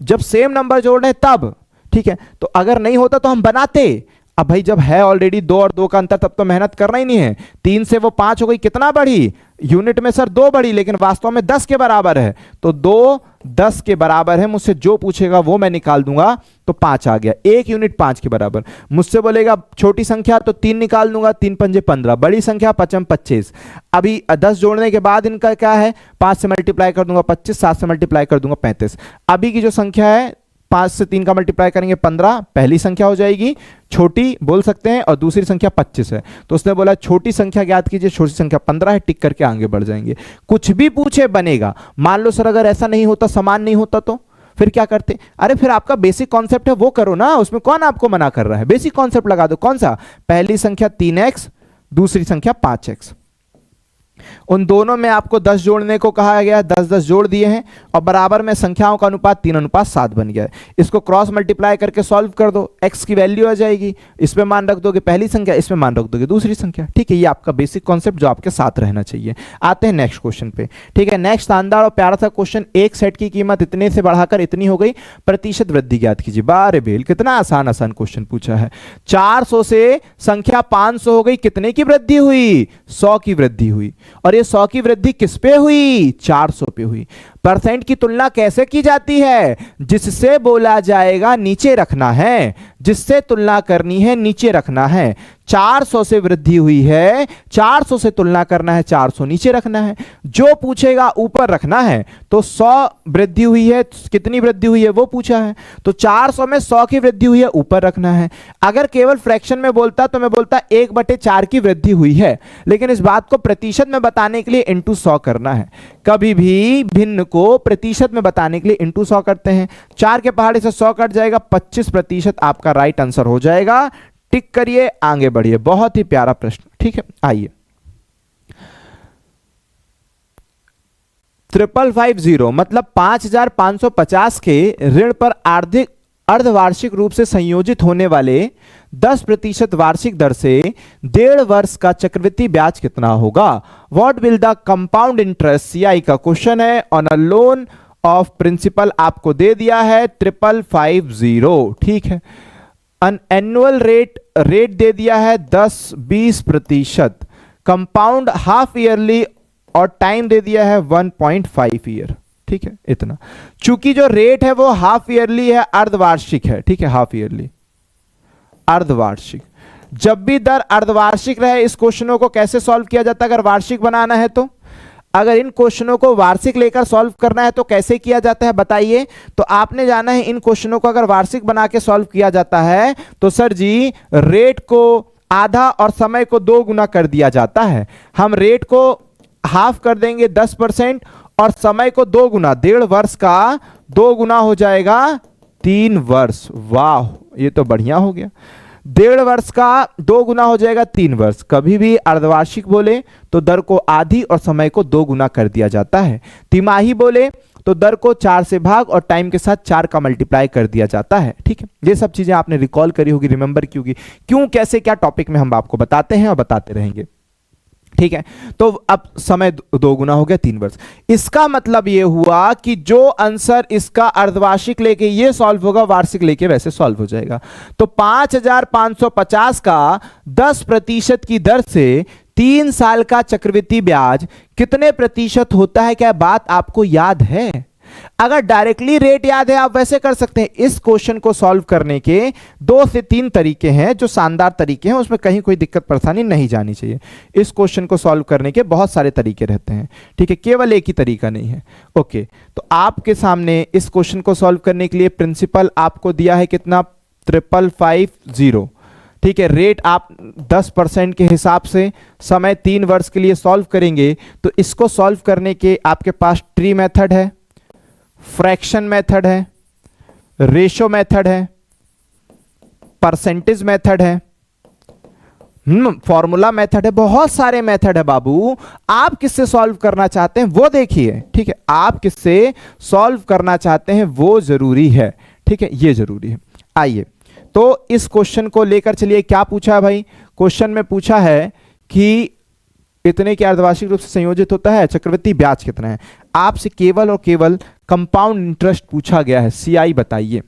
जब सेम नंबर जोड़ रहे तब, ठीक है। तो अगर नहीं होता तो हम बनाते। अब भाई जब है ऑलरेडी 2 और 2 का अंतर, तब तो मेहनत करना ही नहीं है। 3 से वो 5 हो गई, कितना बढ़ी? यूनिट में सर 2 बढ़ी, लेकिन वास्तव में 10 के बराबर है, तो 2 10 के बराबर है। मुझसे जो पूछेगा वो मैं निकाल दूंगा, तो 5 आ गया, 1 यूनिट 5 के बराबर। मुझसे बोलेगा छोटी संख्या, तो 3 निकाल दूंगा, 3 पंजे 15, बड़ी संख्या 5 25। अभी 10 जोड़ने के बाद इनका क्या है, 5 से मल्टीप्लाई कर दूंगा 25, 7 से मल्टीप्लाई कर दूंगा 35। अभी की जो संख्या है 5 से 3 का मल्टीप्लाई करेंगे 15, पहली संख्या हो जाएगी, छोटी बोल सकते हैं, और दूसरी संख्या 25 है। तो उसने बोला छोटी संख्या ज्ञात कीजिए, छोटी संख्या 15 है, टिक करके आगे बढ़ जाएंगे। कुछ भी पूछे बनेगा। मान लो सर अगर ऐसा नहीं होता, समान नहीं होता, तो फिर क्या करते? अरे फिर आपका बेसिक कॉन्सेप्ट है वो करो ना, उसमें कौन आपको मना कर रहा है? बेसिक कॉन्सेप्ट लगा दो। कौन सा? पहली संख्या 3x, दूसरी संख्या 5x, उन दोनों में आपको 10 जोड़ने को कहा गया है, 10 10 जोड़ दिए हैं, और बराबर में संख्याओं का अनुपात 3:7 बन गया है। इसको क्रॉस मल्टीप्लाई करके सॉल्व कर दो, x की वैल्यू आ जाएगी, इसमें मान रख दोगे पहली संख्या, इसमें मान रख दोगे दूसरी संख्या, ठीक है। ये आपका बेसिक कॉन्सेप्ट जो आपके साथ रहना चाहिए। आते हैं नेक्स्ट क्वेश्चन पे, ठीक है। नेक्स्ट शानदार और प्यारा सा क्वेश्चन, एक सेट की कीमत इतने से बढ़ाकर इतनी हो गई, प्रतिशत वृद्धि ज्ञात कीजिए। बारे बेल, कितना आसान आसान क्वेश्चन पूछा है। 400 से संख्या 500 हो गई, कितने की वृद्धि हुई? 100 की वृद्धि हुई। और ये 100 की वृद्धि किस पे हुई? 400 पे हुई। परसेंट की तुलना कैसे की जाती है? जिससे बोला जाएगा नीचे रखना है, जिससे तुलना करनी है नीचे रखना है। 400 से वृद्धि हुई है, 400 से तुलना करना है, 400 नीचे रखना है। जो पूछेगा ऊपर रखना है। तो 100 वृद्धि हुई है, कितनी वृद्धि हुई है वो पूछा है, तो 400 में 100 की वृद्धि हुई है, ऊपर रखना है। अगर केवल फ्रैक्शन में बोलता तो मैं बोलता 1/4 की वृद्धि हुई है, लेकिन इस बात को प्रतिशत में बताने के लिए इंटू 100 करना है। कभी भी भिन्न को प्रतिशत में बताने के लिए इंटू 100 करते हैं। 4 के पहाड़े से 100 कट जाएगा, 25% आपका राइट आंसर हो जाएगा। टिक करिए, आगे बढ़िए। बहुत ही प्यारा प्रश्न, ठीक है। आइए 5550 मतलब 5550 के ऋण पर अर्धवार्षिक रूप से संयोजित होने वाले 10% वार्षिक दर से 1.5 वर्ष का चक्रवृद्धि ब्याज कितना होगा? What will the compound interest, CI का क्वेश्चन है, on a loan of principal आपको दे दिया है 5550, ठीक है। अन एनुअल रेट दे दिया है 10-20%, कंपाउंड हाफ ईयरली, और टाइम दे दिया है 1.5 ईयर, ठीक है। इतना, चूंकि जो रेट है वो हाफ ईयरली है, अर्धवार्षिक है, ठीक है। हाफ ईयरली, अर्धवार्षिक। जब भी दर अर्धवार्षिक रहे, इस क्वेश्चनों को कैसे सॉल्व किया जाता है अगर वार्षिक बनाना है तो? अगर इन क्वेश्चनों को वार्षिक लेकर सॉल्व करना है तो कैसे किया जाता है बताइए? तो आपने जाना है इन क्वेश्चनों को अगर वार्षिक बना के सॉल्व किया जाता है तो सर जी रेट को आधा और समय को 2 गुना कर दिया जाता है। हम रेट को हाफ कर देंगे 10% और समय को 2 गुना, 1.5 वर्ष का 2 गुना हो जाएगा 3 वर्ष। वाह, ये तो बढ़िया हो गया। 1.5 वर्ष का 2 गुना हो जाएगा 3 वर्ष। कभी भी अर्धवार्षिक बोले तो दर को आधी और समय को 2 गुना कर दिया जाता है। तिमाही बोले तो दर को 4 से भाग और टाइम के साथ 4 का मल्टीप्लाई कर दिया जाता है, ठीक है। ये सब चीजें आपने रिकॉल करी होगी, रिमेंबर की होगी। क्यों, कैसे, क्या टॉपिक में हम आपको बताते हैं और बताते रहेंगे, ठीक है। तो अब समय 2 गुना हो गया 3 वर्ष। इसका मतलब यह हुआ कि जो आंसर इसका अर्धवार्षिक लेके ये सॉल्व होगा, वार्षिक लेके वैसे सॉल्व हो जाएगा। तो 5550 का 10% की दर से 3 साल का चक्रवृद्धि ब्याज कितने प्रतिशत होता है? क्या बात आपको याद है? अगर डायरेक्टली रेट याद है आप वैसे कर सकते हैं। इस क्वेश्चन को सॉल्व करने के 2 से 3 तरीके हैं जो शानदार तरीके हैं, उसमें कहीं कोई दिक्कत परेशानी नहीं जानी चाहिए। इस क्वेश्चन को सॉल्व करने के बहुत सारे तरीके रहते हैं, ठीक है, केवल एक ही तरीका नहीं है। ओके, तो आपके सामने इस क्वेश्चन को सॉल्व करने के लिए प्रिंसिपल आपको दिया है कितना? 5550, ठीक है। रेट आप 10% के हिसाब से, समय 3 वर्ष के लिए सॉल्व करेंगे। तो इसको सॉल्व करने के आपके पास ट्री मेथड है, फ्रैक्शन मेथड है, रेशो मेथड है, परसेंटेज मेथड है, फॉर्मूला मेथड है, बहुत सारे मेथड है बाबू, आप किससे सॉल्व करना चाहते हैं वो देखिए, ठीक है, आप किससे सॉल्व करना चाहते हैं वो जरूरी है, ठीक है, ये जरूरी है। आइए तो इस क्वेश्चन को लेकर चलिए, क्या पूछा है भाई, क्वेश्चन में पूछा है कि इतने के अर्धवार्षिक रूप से संयोजित होता है, चक्रवृद्धि ब्याज कितना है, आपसे केवल और केवल कंपाउंड इंटरेस्ट पूछा गया है, सीआई बताइए,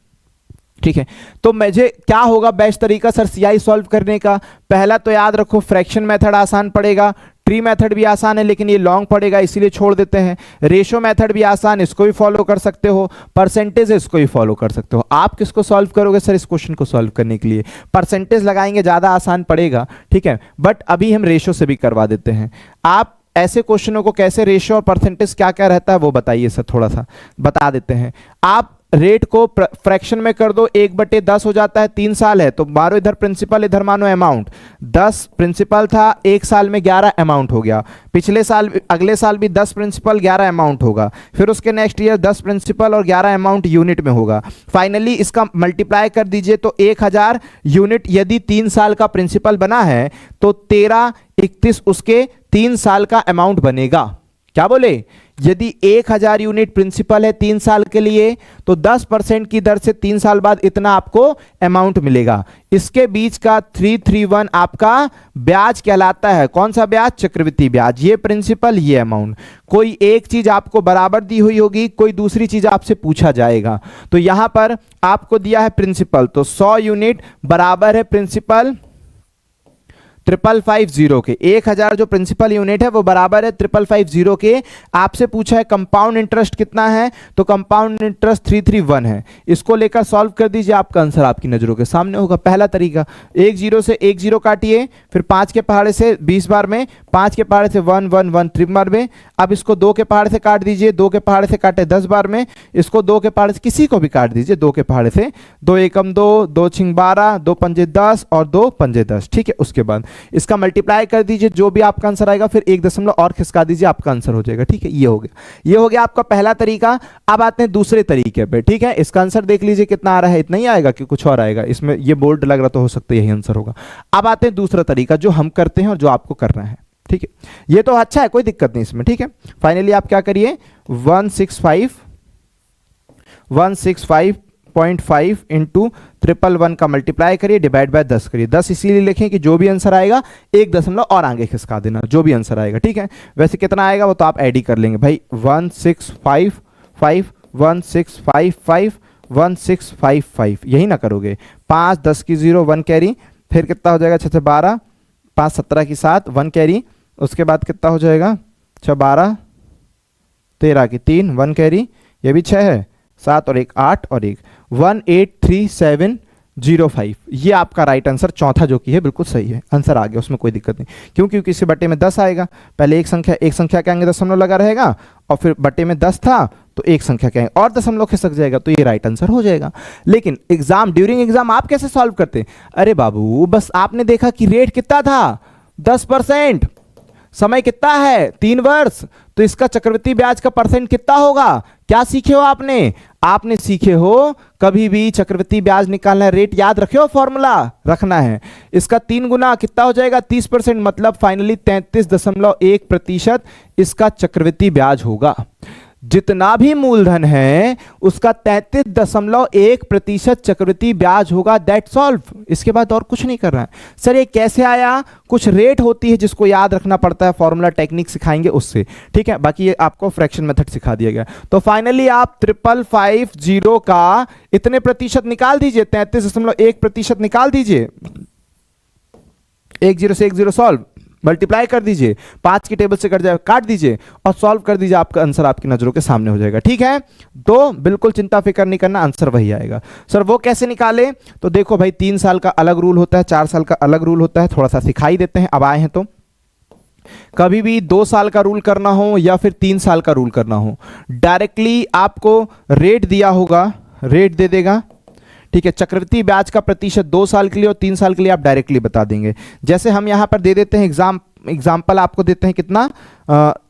ठीक है। तो मुझे क्या होगा बेस्ट तरीका सर सीआई सॉल्व करने का, पहला तो याद रखो फ्रैक्शन मेथड आसान पड़ेगा, ट्री मेथड भी आसान है लेकिन ये लॉन्ग पड़ेगा इसीलिए छोड़ देते हैं, रेशो मेथड भी आसान, इसको भी फॉलो कर सकते हो, परसेंटेज इसको भी फॉलो कर सकते हो। आप किसको सॉल्व करोगे सर, इस क्वेश्चन को सॉल्व करने के लिए परसेंटेज लगाएंगे, ज्यादा आसान पड़ेगा, ठीक है, बट अभी हम रेशो से भी करवा देते हैं। आप ऐसे क्वेश्चनों को कैसे रेशो और परसेंटेज क्या क्या रहता है वो बताइए सर, थोड़ा सा बता देते हैं। आप रेट को फ्रैक्शन में कर दो, 1/10 हो जाता है, 3 साल है तो मारो इधर प्रिंसिपल इधर मानो अमाउंट, 10 प्रिंसिपल था, 1 साल में 11 अमाउंट हो गया, पिछले साल अगले साल भी 10 प्रिंसिपल 11 अमाउंट होगा, फिर उसके नेक्स्ट ईयर 10 प्रिंसिपल और 11 अमाउंट यूनिट में होगा, फाइनली इसका मल्टीप्लाई कर दीजिए तो 1000 यूनिट यदि 3 साल का प्रिंसिपल बना है तो 1331 उसके 3 साल का अमाउंट बनेगा। क्या बोले, यदि 1000 यूनिट प्रिंसिपल है 3 साल के लिए तो 10% की दर से 3 साल बाद इतना आपको अमाउंट मिलेगा। इसके बीच का 331 आपका ब्याज कहलाता है, कौन सा ब्याज, चक्रवृद्धि ब्याज, ये प्रिंसिपल ये अमाउंट। कोई एक चीज आपको बराबर दी हुई होगी, कोई दूसरी चीज आपसे पूछा जाएगा, तो यहां पर आपको दिया है प्रिंसिपल तो 100 यूनिट बराबर है प्रिंसिपल 5550 के, 1000 जो प्रिंसिपल यूनिट है वो बराबर है 5550 के। आपसे पूछा है कंपाउंड इंटरेस्ट कितना है, तो कंपाउंड इंटरेस्ट 331 है, इसको लेकर सॉल्व कर दीजिए, आपका आंसर आपकी नजरों के सामने होगा। पहला तरीका 10 से 10 काटिए, फिर 5 के पहाड़े से 20 बार में, 5 के पहाड़े से 1 1 1 3 बार में, अब इसको 2 के पहाड़े से काट दीजिए, 2 के पहाड़े से काटे 10 बार में, इसको 2 के पहाड़े से किसी को भी काट दीजिए 2 के पहाड़े से, 2 एकम 2, 2 छिंग 12, 2 पंजे 10 और 2 पंजे 10, ठीक है। उसके बाद इसका मल्टीप्लाई कर दीजिए, जो भी आपका आंसर आएगा फिर 1 दशमलव और खिसका दीजिए, आपका आंसर हो जाएगा, ठीक है। ये हो गया, ये हो गया आपका पहला तरीका। अब आते हैं दूसरे तरीके पे, ठीक है। इसका आंसर देख लीजिए कितना आ रहा है, इतना ही आएगा कि कुछ और आएगा, इसमें ये बोल्ड लग रहा तो हो सकता है यही आंसर होगा। अब आते हैं दूसरा तरीका जो हम करते हैं और जो आपको करना है, ठीक है। ये तो अच्छा है, कोई दिक्कत नहीं इसमें, ठीक है। फाइनली आप क्या करिए 165.5 इंटू 111 का मल्टीप्लाई करिए, डिवाइड बाय 10 करिए, 10 इसीलिए लिखें कि जो भी आंसर आएगा 1 दशमलव और आगे खिसका देना, जो भी आंसर आएगा, ठीक है। वैसे कितना आएगा वो तो आप ऐड ही कर लेंगे भाई, 1655 यही ना करोगे, 5 10 की 0 1 कैरी, फिर कितना हो जाएगा 6 12, 5 17 की 7 1 कैरी, उसके बाद कितना हो जाएगा 6 12 13 की 3 1 कैरी, ये भी 6 है, 7 और 1 8 और 1 183705, ये आपका राइट आंसर चौथा जो कि है बिल्कुल सही है, आंसर आ गया, उसमें कोई दिक्कत नहीं, क्योंकि किसी बट्टे में 10 आएगा, पहले एक संख्या के आगे दशमलव लगा रहेगा और फिर बट्टे में 10 था तो एक संख्या के आगे और दशमलव खिसक जाएगा, तो ये राइट आंसर हो जाएगा। लेकिन ड्यूरिंग एग्जाम आप कैसे सॉल्व करते, अरे बाबू बस आपने देखा कि रेट कितना था 10%, समय कितना है 3 वर्ष, तो इसका चक्रवृद्धि ब्याज का परसेंट कितना होगा, क्या सीखे हो आपने सीखे हो कभी भी चक्रवृद्धि ब्याज निकालना है, रेट याद रखे हो, फॉर्मूला रखना है, इसका 3 गुना कितना हो जाएगा 30%, मतलब फाइनली 33.1% इसका चक्रवृद्धि ब्याज होगा। जितना भी मूलधन है उसका 33.1% चक्रवृद्धि ब्याज होगा, दैट सॉल्व, इसके बाद और कुछ नहीं कर रहा है। सर ये कैसे आया, कुछ रेट होती है जिसको याद रखना पड़ता है, फॉर्मूला टेक्निक सिखाएंगे उससे, ठीक है, बाकी ये आपको फ्रैक्शन मेथड सिखा दिया गया। तो फाइनली आप 5550 का इतने प्रतिशत निकाल दीजिए, 33.1% निकाल दीजिए, 10 से 10 सॉल्व, मल्टीप्लाई कर दीजिए, 5 की टेबल से कट जाए, काट दीजिए और सॉल्व कर दीजिए, आपका आंसर आपकी नजरों के सामने हो जाएगा, ठीक है। तो बिल्कुल चिंता फिक्र नहीं करना, आंसर वही आएगा। सर वो कैसे निकाले, तो देखो भाई 3 साल का अलग रूल होता है, 4 साल का अलग रूल होता है, थोड़ा सा सिखाई देते हैं। अब आए हैं तो कभी भी 2 साल का रूल करना हो या फिर 3 साल का रूल करना हो, डायरेक्टली आपको रेट दिया होगा, रेट दे देगा, ठीक है। चक्रवृद्धि ब्याज का प्रतिशत 2 साल के लिए और 3 साल के लिए आप डायरेक्टली बता देंगे, जैसे हम यहां पर दे देते हैं एग्जाम एग्जाम्पल आपको देते हैं कितना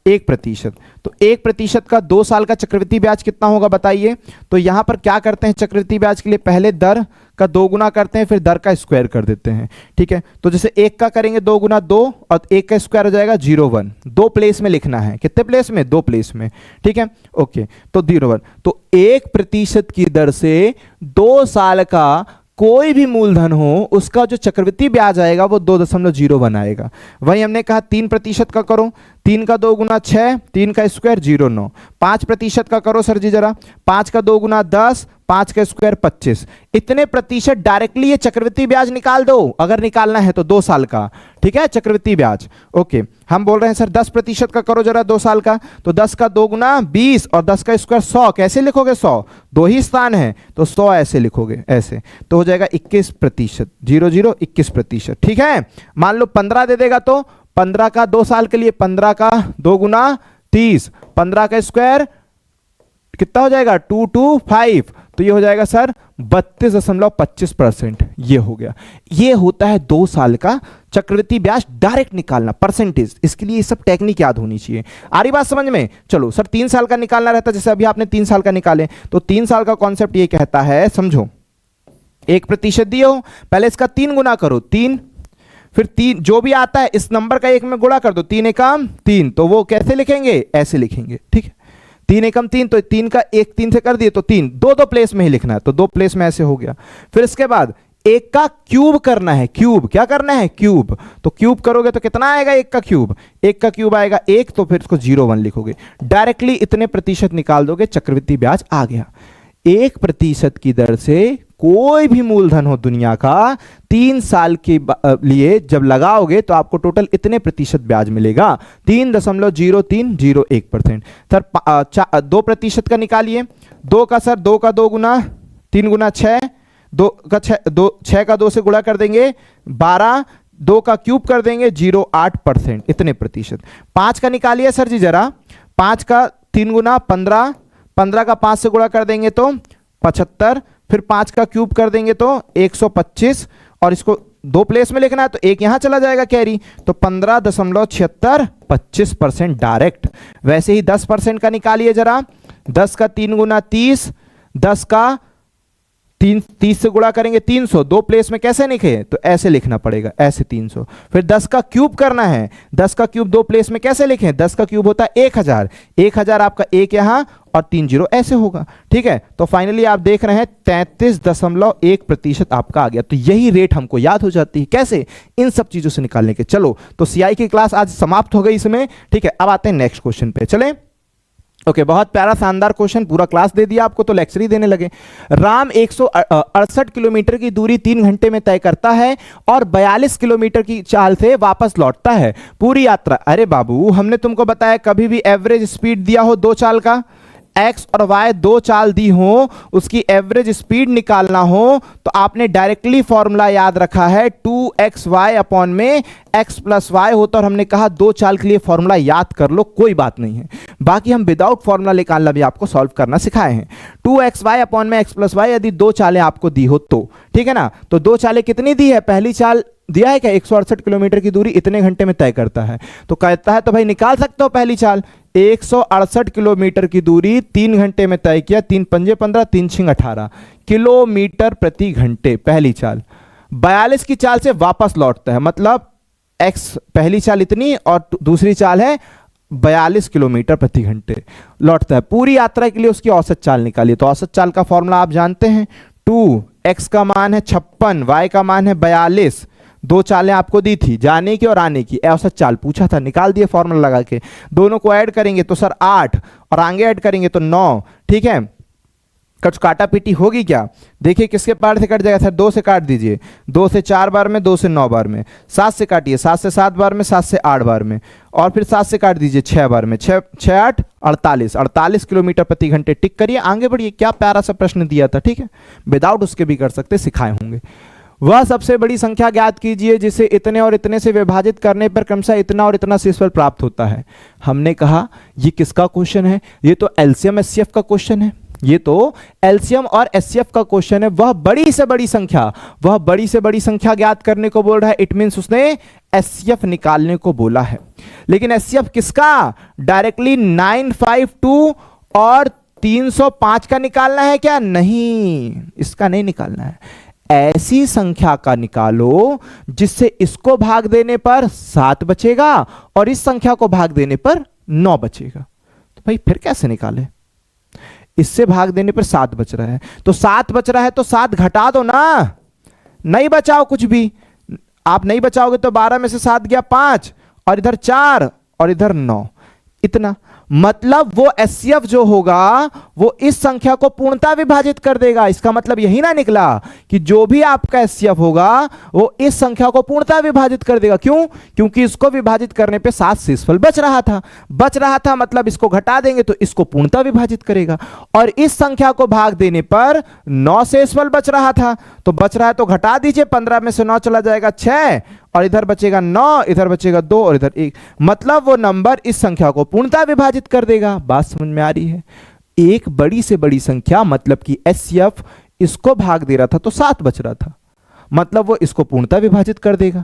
1%। तो 1% का 2 साल का चक्रवृद्धि ब्याज कितना होगा बताइए। तो यहां पर क्या करते हैं चक्रवृद्धि ब्याज के लिए, पहले दर का 2 गुना करते हैं, फिर दर का स्क्वायर कर देते हैं। ठीक है, तो जैसे 1 का करेंगे 2 गुना 2 और 1 का स्क्वायर हो जाएगा 0.1। 2 प्लेस में लिखना है, कितने प्लेस में, 2 प्लेस में। ठीक है, ओके, तो 0.1। तो 1% की दर से 2 साल का कोई भी मूलधन हो उसका जो चक्रवृद्धि ब्याज आएगा वो 2.01 आएगा। वही हमने कहा 3% का करो, 3 का 2 गुना 6, 3 का स्क्वायर 0.9। 5% का करो सर जी जरा, 5 का 2 गुना 10, 5 का स्क्वायर 25। इतने प्रतिशत डायरेक्टली ये चक्रवृद्धि ब्याज निकाल दो अगर निकालना है तो 2 साल का। ठीक है, चक्रवृद्धि ब्याज। ओके, हम बोल रहे हैं सर 10% का करो जरा 2 साल का। तो 10 का 2 गुना 20 और 10 का स्क्वायर 100। कैसे लिखोगे 100, 2 ही स्थान है तो 100 ऐसे लिखोगे, ऐसे तो हो जाएगा 21%। 21%। ठीक है, मान लो 15 दे देगा तो 15 का 2 साल के लिए 15 का 2 गुना 30, 15 का स्क्वायर कितना हो जाएगा 225। तो ये हो जाएगा सर 32.25%। ये हो गया। ये होता है 2 साल का चक्रवृद्धि ब्याज डायरेक्ट निकालना, परसेंटेज। इसके लिए ये सब टेक्निक याद होनी चाहिए। आ रही बात समझ में। चलो सर 3 साल का निकालना रहता है, जैसे अभी आपने 3 साल का निकाले, तो 3 साल का कॉन्सेप्ट ये कहता है, समझो 1% दिए हो, पहले इसका 3 गुना करो 3, फिर 3 जो भी आता है इस नंबर का 1 में गुणा कर दो, 3 एकम 3। तो वो कैसे लिखेंगे, ऐसे लिखेंगे। ठीक है, 3 एकम 3, तो 3 का 1 3 से कर दिए तो 3, 2 प्लेस में ही लिखना है, तो 2 प्लेस में ऐसे हो गया। फिर इसके बाद 1 का क्यूब करना है, क्यूब क्या करना है, क्यूब। तो क्यूब करोगे तो कितना आएगा 1 का क्यूब, 1 का क्यूब आएगा 1, तो फिर इसको 0.1 लिखोगे, डायरेक्टली इतने प्रतिशत निकाल दोगे, चक्रवृद्धि ब्याज आ गया। 1% की दर से कोई भी मूलधन हो दुनिया का 3 साल के लिए जब लगाओगे तो आपको टोटल इतने प्रतिशत ब्याज मिलेगा, 3.0301%। सर 2% का निकालिए। 2 का सर 2 का 2 गुना 3 गुना 6, 2 का 6 का 2 से गुणा कर देंगे 12, 2 का क्यूब कर देंगे 0.8%, इतने प्रतिशत। 5 का निकालिए सर जी जरा। 5 का 3 गुना 15, 15 का 5 से गुणा कर देंगे तो 75, फिर 5 का क्यूब कर देंगे तो 125, और इसको 2 प्लेस में लिखना है तो 1 यहां चला जाएगा कैरी, तो 15.7625% डायरेक्ट। वैसे ही 10% का निकालिए जरा। 10 का 3 गुना 30, 10 का 30 से गुणा करेंगे 300, 2 प्लेस में कैसे लिखे, तो ऐसे लिखना पड़ेगा, ऐसे 300। फिर 10 का क्यूब करना है, 10 का क्यूब 2 प्लेस में कैसे लिखें, 10 का क्यूब होता है 1000, 1000 आपका 1 यहां और 3 0 ऐसे होगा। ठीक है, तो फाइनली आप देख रहे हैं 33.1% आपका आ गया। तो यही रेट हमको याद हो जाती है, कैसे, इन सब चीजों से निकालने के। चलो, तो सीआई की क्लास आज समाप्त हो गई इसमें। ठीक है, अब आते हैं नेक्स्ट क्वेश्चन पे, चलें। ओके, बहुत प्यारा शानदार क्वेश्चन, पूरा क्लास दे दिया आपको तो लेक्चर ही देने लगे। राम 168 किलोमीटर की दूरी 3 घंटे में तय करता है और 42 किलोमीटर की चाल से वापस लौटता है। पूरी यात्रा, अरे बाबू हमने तुमको बताया कभी भी एवरेज स्पीड दिया हो 2 चाल का, एक्स और वाई 2 चाल दी हो, उसकी एवरेज स्पीड निकालना हो तो आपने डायरेक्टली फॉर्मूला याद रखा है 2xy अपॉन में x प्लस वाई होता, और हमने कहा 2 चाल के लिए फॉर्मूला याद कर लो, कोई बात नहीं है। बाकी हम विदाउट फॉर्मूला निकालना भी आपको सॉल्व करना सिखाए हैं। 2xy अपॉन में x प्लस वाई यदि 2 चालें आपको दी हो तो, ठीक है ना। तो 2 चालें कितनी दी है, पहली चाल दिया है क्या 168 किलोमीटर की दूरी इतने घंटे में तय करता है, तो कहता है तो भाई निकाल सकते हो पहली चाल। 168 किलोमीटर की दूरी 3 घंटे में तय किया, 3 पंजे 15, 3 छिंग 18 किलोमीटर प्रति घंटे पहली चाल। 42 की चाल से वापस लौटता है, मतलब x पहली चाल इतनी और दूसरी चाल है 42 किलोमीटर प्रति घंटे लौटता है। पूरी यात्रा के लिए उसकी औसत चाल निकालिए। तो औसत चाल का फॉर्मूला आप जानते हैं, 2x का मान है 56, y का मान है 42, 2 चालें आपको दी थी, जाने की और आने की, औसत चाल पूछा था, निकाल दिए फॉर्मूला लगा के। दोनों को ऐड करेंगे तो सर 8 और आगे ऐड करेंगे तो 9। ठीक है, कुछ काटा पीटी होगी क्या, देखिए किसके पार से कट जाएगा सर, 2 से काट दीजिए, 2 से 4 बार में, 2 से 9 बार में, 7 से काटिए, 7 से 7 बार में, 7 से 8 बार में, और फिर 7 से काट दीजिए 6 बार में, 6 8 48 किलोमीटर प्रति घंटे। टिक करिए, आगे बढ़िए। क्या प्यारा सा प्रश्न दिया था। ठीक है, विदाउट उसके भी कर सकते, सिखाए होंगे। वह सबसे बड़ी संख्या ज्ञात कीजिए जिसे इतने और इतने से विभाजित करने पर क्रमशः इतना और इतना शेषफल प्राप्त होता है। हमने कहा ये किसका क्वेश्चन है, ये तो एलसीएम एचसीएफ का क्वेश्चन है, ये तो एलसीएम और एचसीएफ का क्वेश्चन है। वह बड़ी से बड़ी संख्या ज्ञात करने को बोल रहा है। इट मींस उसने एचसीएफ निकालने को बोला है। लेकिन एचसीएफ किसका? डायरेक्टली 952 और 305 का निकालना है क्या? नहीं, इसका नहीं निकालना है। ऐसी संख्या का निकालो जिससे इसको भाग देने पर 7 बचेगा और इस संख्या को भाग देने पर 9 बचेगा। तो भाई फिर कैसे निकाले? इससे भाग देने पर 7 बच रहा है, तो 7 बच रहा है तो 7 घटा दो ना, नहीं बचाओ कुछ भी। आप नहीं बचाओगे तो 12 में से 7 गया 5 और इधर 4 और इधर 9, इतना। मतलब वो एचसीएफ जो होगा वो इस संख्या को पूर्णतः विभाजित कर देगा। इसका मतलब यही ना निकला कि जो भी आपका एचसीएफ होगा वो इस संख्या को पूर्णतः विभाजित कर देगा। क्यों? क्योंकि इसको विभाजित करने पे 7 शेषफल बच रहा था, मतलब इसको घटा देंगे तो इसको पूर्णतः विभाजित करेगा। और इस संख्या को भाग देने पर 9 शेषफल बच रहा था, तो बच रहा है तो घटा दीजिए, 15 में से 9 चला जाएगा 6 और इधर बचेगा 9, इधर बचेगा 2 और इधर 1। मतलब वो नंबर इस संख्या को पूर्णतः विभाजित कर देगा। बात समझ में आ रही है? एक बड़ी से बड़ी संख्या मतलब कि एचसीएफ इसको भाग दे रहा था तो 7 बच रहा था, मतलब वो इसको पूर्णतः विभाजित कर देगा।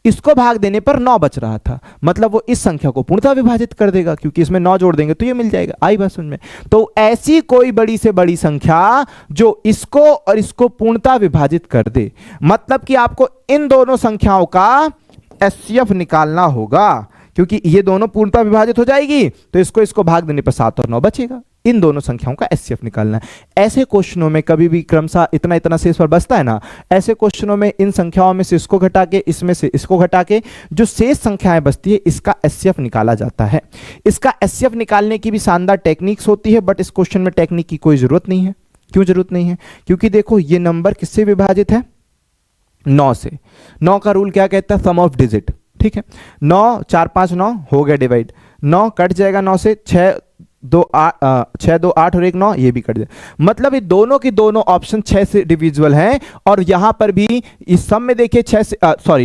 इसको भाग देने पर 9 बच रहा था, मतलब वो इस संख्या को पूर्णतः विभाजित कर देगा, क्योंकि इसमें 9 जोड़ देंगे तो ये मिल जाएगा। आई बात समझ में? तो ऐसी कोई बड़ी से बड़ी संख्या जो इसको और इसको पूर्णतः विभाजित कर दे, मतलब कि आपको इन दोनों संख्याओं का एचसीएफ निकालना होगा, क्योंकि ये दोनों पूर्णतः विभाजित हो जाएगी तो इसको भाग देने पर 7 और 9 बचेगा। इन दोनों संख्याओं का एचसीएफ निकालना है। ऐसे क्वेश्चनों में कभी भी क्रमशः इतना इतना शेषफल बचता है ना, ऐसे क्वेश्चनों में इन संख्याओं में से इसको घटा के, इसमें से इसको घटा के जो शेष संख्याएं बचती है इसका एचसीएफ निकाला जाता है। इसका एचसीएफ निकालने की भी शानदार टेक्निक्स होती है, बट इस क्वेश्चन में टेक्निक की कोई जरूरत नहीं है। क्यों जरूरत नहीं है? क्योंकि देखो ये नंबर किससे विभाजित है? 9 से। 9 का रूल क्या कहता है? सम ऑफ डिजिट। ठीक है, 9 4 5 9 हो गया डिवाइड, 9 कट जाएगा 9 से, 6 2 8 और 1 9, ये भी कट जाए। मतलब ये दोनों की दोनों ऑप्शन 6 से डिविजिबल हैं। और यहां पर भी इस सब में देखिए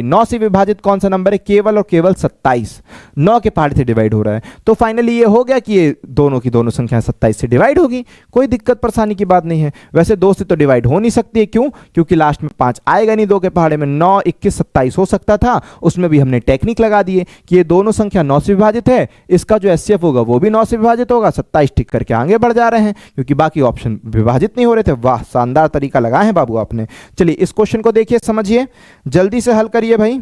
9 से विभाजित कौन सा नंबर है? केवल और केवल 27। 9 के पहाड़ से डिवाइड हो रहा है, तो फाइनली ये हो गया कि ये दोनों की दोनों संख्या 27 से डिवाइड होगी। कोई दिक्कत परेशानी की बात नहीं है। वैसे 2 से तो डिवाइड हो नहीं सकती है, क्यों? क्योंकि लास्ट में 5 आएगा नहीं। 2 के पहाड़े में 9 21 27 हो सकता था, उसमें भी हमने टेक्निक लगा दी है कि ये दोनों संख्या 9 से विभाजित है, इसका जो एचसीएफ होगा वो भी 9 से विभाजित होगा। 27 टिक करके आगे बढ़ जा रहे हैं क्योंकि बाकी ऑप्शन विभाजित नहीं हो रहे थे। वाह, शानदार तरीका लगाए हैं बाबू आपने। चलिए इस क्वेश्चन को देखिए, समझिए, जल्दी से हल करिए भाई।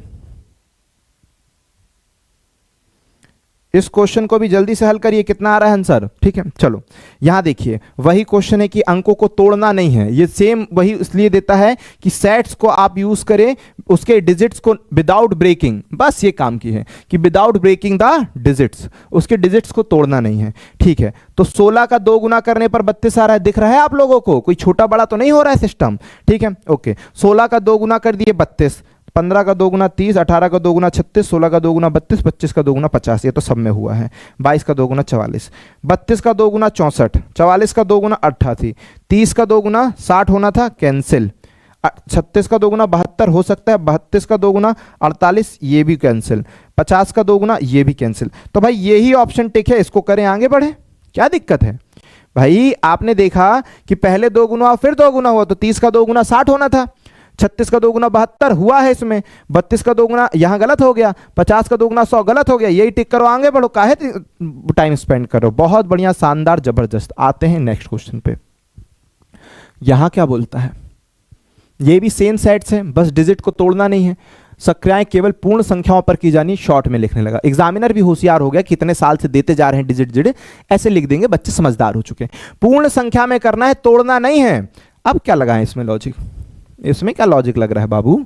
इस क्वेश्चन को भी जल्दी से हल करिए। कितना आ रहा है आंसर? ठीक है, चलो यहां देखिए, वही क्वेश्चन है कि अंकों को तोड़ना नहीं है। ये सेम वही इसलिए देता है कि सेट्स को आप यूज करें, उसके डिजिट्स को विदाउट ब्रेकिंग, बस ये काम की है कि विदाउट ब्रेकिंग द डिजिट्स, उसके डिजिट्स को तोड़ना नहीं है। ठीक है, तो 16 का 2 गुना करने पर 32 आ रहा है, दिख रहा है आप लोगों को? कोई छोटा बड़ा तो नहीं हो रहा है सिस्टम? ठीक है, ओके। 16 का 2 गुना कर दिए 32, 15 का 2 गुना 30, 18 का 2 गुना 36, 16 का 2 गुना 32, 25 का 2 गुना 50, ये तो सब में हुआ है। 22 का 2 गुना 44, 32 का 2 गुना 64, 44 का 2 गुना 88, 30 का 2 गुना 60 होना था, कैंसिल। 36 का 2 गुना 72 हो सकता है, 32 का 2 गुना 48, ये भी कैंसिल। 50 का 2 गुना, ये भी कैंसिल। तो भाई यही ऑप्शन टिक है, इसको करें, आगे बढ़े, क्या दिक्कत है भाई? आपने देखा कि पहले 2 गुना फिर 2 गुना हुआ, तो 30 का 2 गुना 60 होना था, 36 का 2 गुना 72 हुआ है इसमें, 32 का 2 गुना यहां गलत हो गया, 50 का 2 गुना 100 गलत हो गया। यही टिक करो, आगे बढ़ो, काहे टाइम स्पेंड करो। बहुत बढ़िया, शानदार, जबरदस्त। आते हैं नेक्स्ट क्वेश्चन पे। यहां क्या बोलता है? ये भी सेम सेट्स हैं, बस डिजिट को तोड़ना नहीं है। संख्याएं केवल पूर्ण संख्याओं पर की जानी, शॉर्ट में लिखने लगा। एग्जामिनर भी होशियार हो गया, कितने साल से देते जा रहे हैं डिजिट डिजिट, ऐसे लिख देंगे, बच्चे समझदार हो चुके हैं। पूर्ण संख्या में करना है, तोड़ना नहीं है। अब क्या लगाएं इसमें लॉजिक? इसमें क्या लॉजिक लग रहा है बाबू?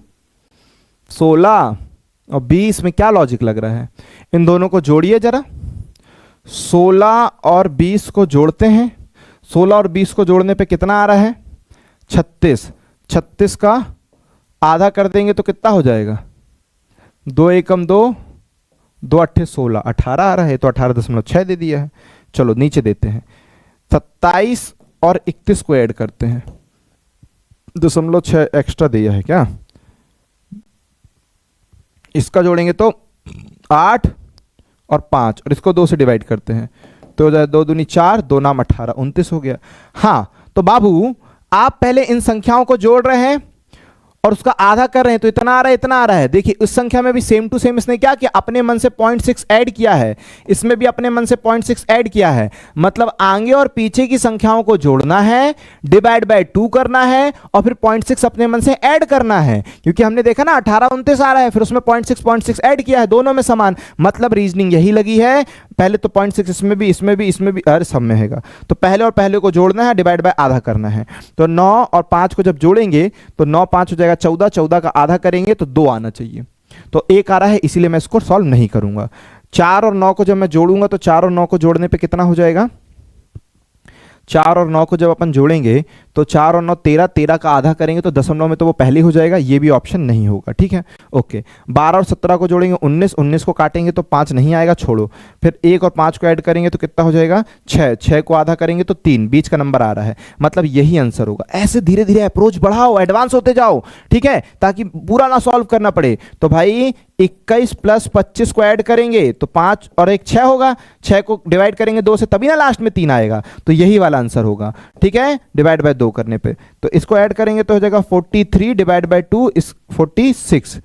16 और 20 में क्या लॉजिक लग रहा है? इन दोनों को जोड़िए जरा। 16 और 20 को जोड़ते हैं। 16 और 20 को जोड़ने पे कितना आ रहा है? 36। 36 का आधा कर देंगे तो कितना हो जाएगा? 2 एकम 2, 2 अट्ठे 16, 18 आ रहा है, तो 18.6 दे दिया है। चलो नीचे देते हैं, 27 और 31 को ऐड करते हैं, 0.6 एक्स्ट्रा दिया है क्या? इसका जोड़ेंगे तो 8 और 5, और इसको 2 से डिवाइड करते हैं, तो हो जाए 2 दूनी 4, 2 नाम 18, 29 हो गया। हाँ, तो बाबू आप पहले इन संख्याओं को जोड़ रहे हैं और उसका आधा कर रहे हैं, तो इतना आ रहा है, इतना आ रहा है। देखिए उस संख्या में भी सेम टू सेम इसने क्या किया, अपने मन से 0.6 ऐड किया है, इसमें भी अपने मन से 0.6 ऐड किया है। मतलब आगे और पीछे की संख्याओं को जोड़ना है, डिवाइड बाय 2 करना है और फिर 0.6 अपने मन से ऐड करना है। क्योंकि हमने देखा ना 18 29 आ रहा है, फिर उसमें 0.6 ऐड किया है, दोनों में समान। मतलब रीजनिंग यही लगी है, पहले तो 0.6 इसमें भी, इसमें भी, इसमें भी, हर सब में हैगा। तो पहले और पहले को जोड़ना है, डिवाइड बाय आधा करना है। तो 9 और 5 को जब जोड़ेंगे तो 9 5 हो जाएगा 14, 14 का आधा करेंगे तो 2 आना चाहिए, तो 1 आ रहा है, इसीलिए मैं इसको सॉल्व नहीं करूंगा। 4 और 9 को जब मैं जोड़ूंगा तो 4 और 9 को जोड़ने पे कितना हो जाएगा, 4 और 9 को जब अपन जोड़ेंगे तो 4 और 9 13, 13 का आधा करेंगे तो दशमलव में तो वो पहले हो जाएगा, ये भी ऑप्शन नहीं होगा। ठीक है, ओके। 12 और 17 को जोड़ेंगे 19, 19 को काटेंगे तो 5 नहीं आएगा, छोड़ो। फिर 1 और 5 को ऐड करेंगे तो कितना हो जाएगा, 6, 6 को आधा करेंगे तो 3, बीच का नंबर आ रहा है, मतलब यही आंसर होगा। ऐसे धीरे धीरे अप्रोच बढ़ाओ, एडवांस होते जाओ, ठीक है, ताकि पूरा ना सॉल्व करना पड़े। तो भाई 21 प्लस 25 को ऐड करेंगे तो 5 और 1 6 होगा, 6 को डिवाइड करेंगे 2 से तभी ना लास्ट में 3 आएगा, तो यही वाला आंसर होगा। ठीक है, डिवाइड बाय 2 करने पे तो इसको ऐड करेंगे तो हो जाएगा 43 डिवाइड बाय 2 इस 46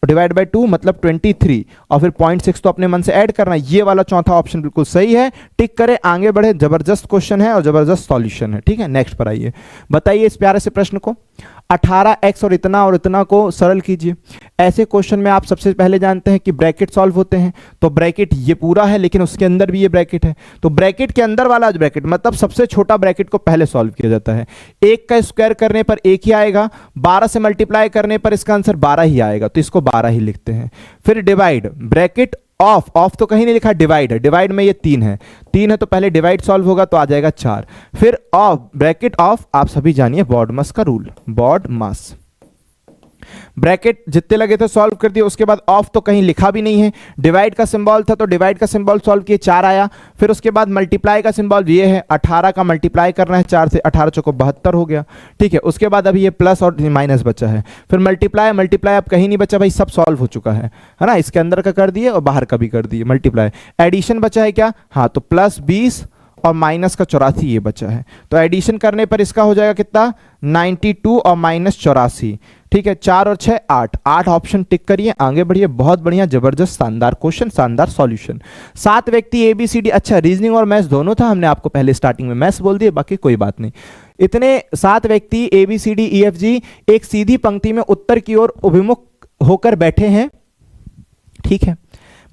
डिवाइड बाय 2 मतलब 23 और फिर 0.6 तो अपने मन से ऐड करना है। ये वाला चौथा ऑप्शन बिल्कुल सही है, टिक करें, आगे बढ़े। जबरदस्त क्वेश्चन है और जबरदस्त सॉल्यूशन है। ठीक है, नेक्स्ट पर आइए, बताइए इस प्यारे से प्रश्न को। 18x और इतना को सरल कीजिए। ऐसे क्वेश्चन में आप सबसे पहले जानते हैं कि ब्रैकेट सॉल्व होते हैं, तो ब्रैकेट ये पूरा है लेकिन उसके अंदर भी ये ब्रैकेट है, तो ब्रैकेट के अंदर वाला ब्रैकेट मतलब सबसे छोटा ब्रैकेट को पहले सॉल्व किया जाता है। 1 का स्क्वायर करने पर 1 ही आएगा, 12 से मल्टीप्लाई करने पर इसका आंसर 12 ही आएगा, तो इसको 12 ही लिखते हैं। फिर डिवाइड, ब्रैकेट ऑफ तो कहीं नहीं लिखा, डिवाइड है, डिवाइड में ये 3 है, 3 है तो पहले डिवाइड सॉल्व होगा तो आ जाएगा 4। फिर ऑफ, ब्रैकेट ऑफ, आप सभी जानिए बॉडमास का रूल, बॉडमास। ब्रैकेट जितने लगे थे सॉल्व कर दिए, उसके बाद ऑफ तो कहीं लिखा भी नहीं है, डिवाइड का सिंबल था तो डिवाइड का सिंबल सॉल्व किए, 4 आया। फिर उसके बाद मल्टीप्लाई का सिंबल ये है, 18 का मल्टीप्लाई करना है 4 से, 18 चौको 72 हो गया। ठीक है, उसके बाद अभी ये प्लस और माइनस बचा है, फिर मल्टीप्लाई अब कहीं नहीं बचा भाई, सब सॉल्व हो चुका है ना, इसके अंदर का कर दिए और बाहर का भी कर दिए मल्टीप्लाई। एडिशन बचा है क्या, हाँ, तो प्लस 20 और माइनस का 84 ये बचा है, तो एडिशन करने पर इसका हो जाएगा कितना, 92 और माइनस 84। ठीक है, 4 और 6 8, 8 ऑप्शन टिक करिए, आगे बढ़िए। बहुत बढ़िया, जबरदस्त, शानदार क्वेश्चन, शानदार सॉल्यूशन। 7 व्यक्ति ABCD, अच्छा रीजनिंग और मैथ्स दोनों था, हमने आपको पहले स्टार्टिंग में मैथ्स बोल दिए, बाकी कोई बात नहीं। इतने 7 व्यक्ति ABCDEFG एक सीधी पंक्ति में उत्तर की ओर अभिमुख होकर बैठे हैं। ठीक है,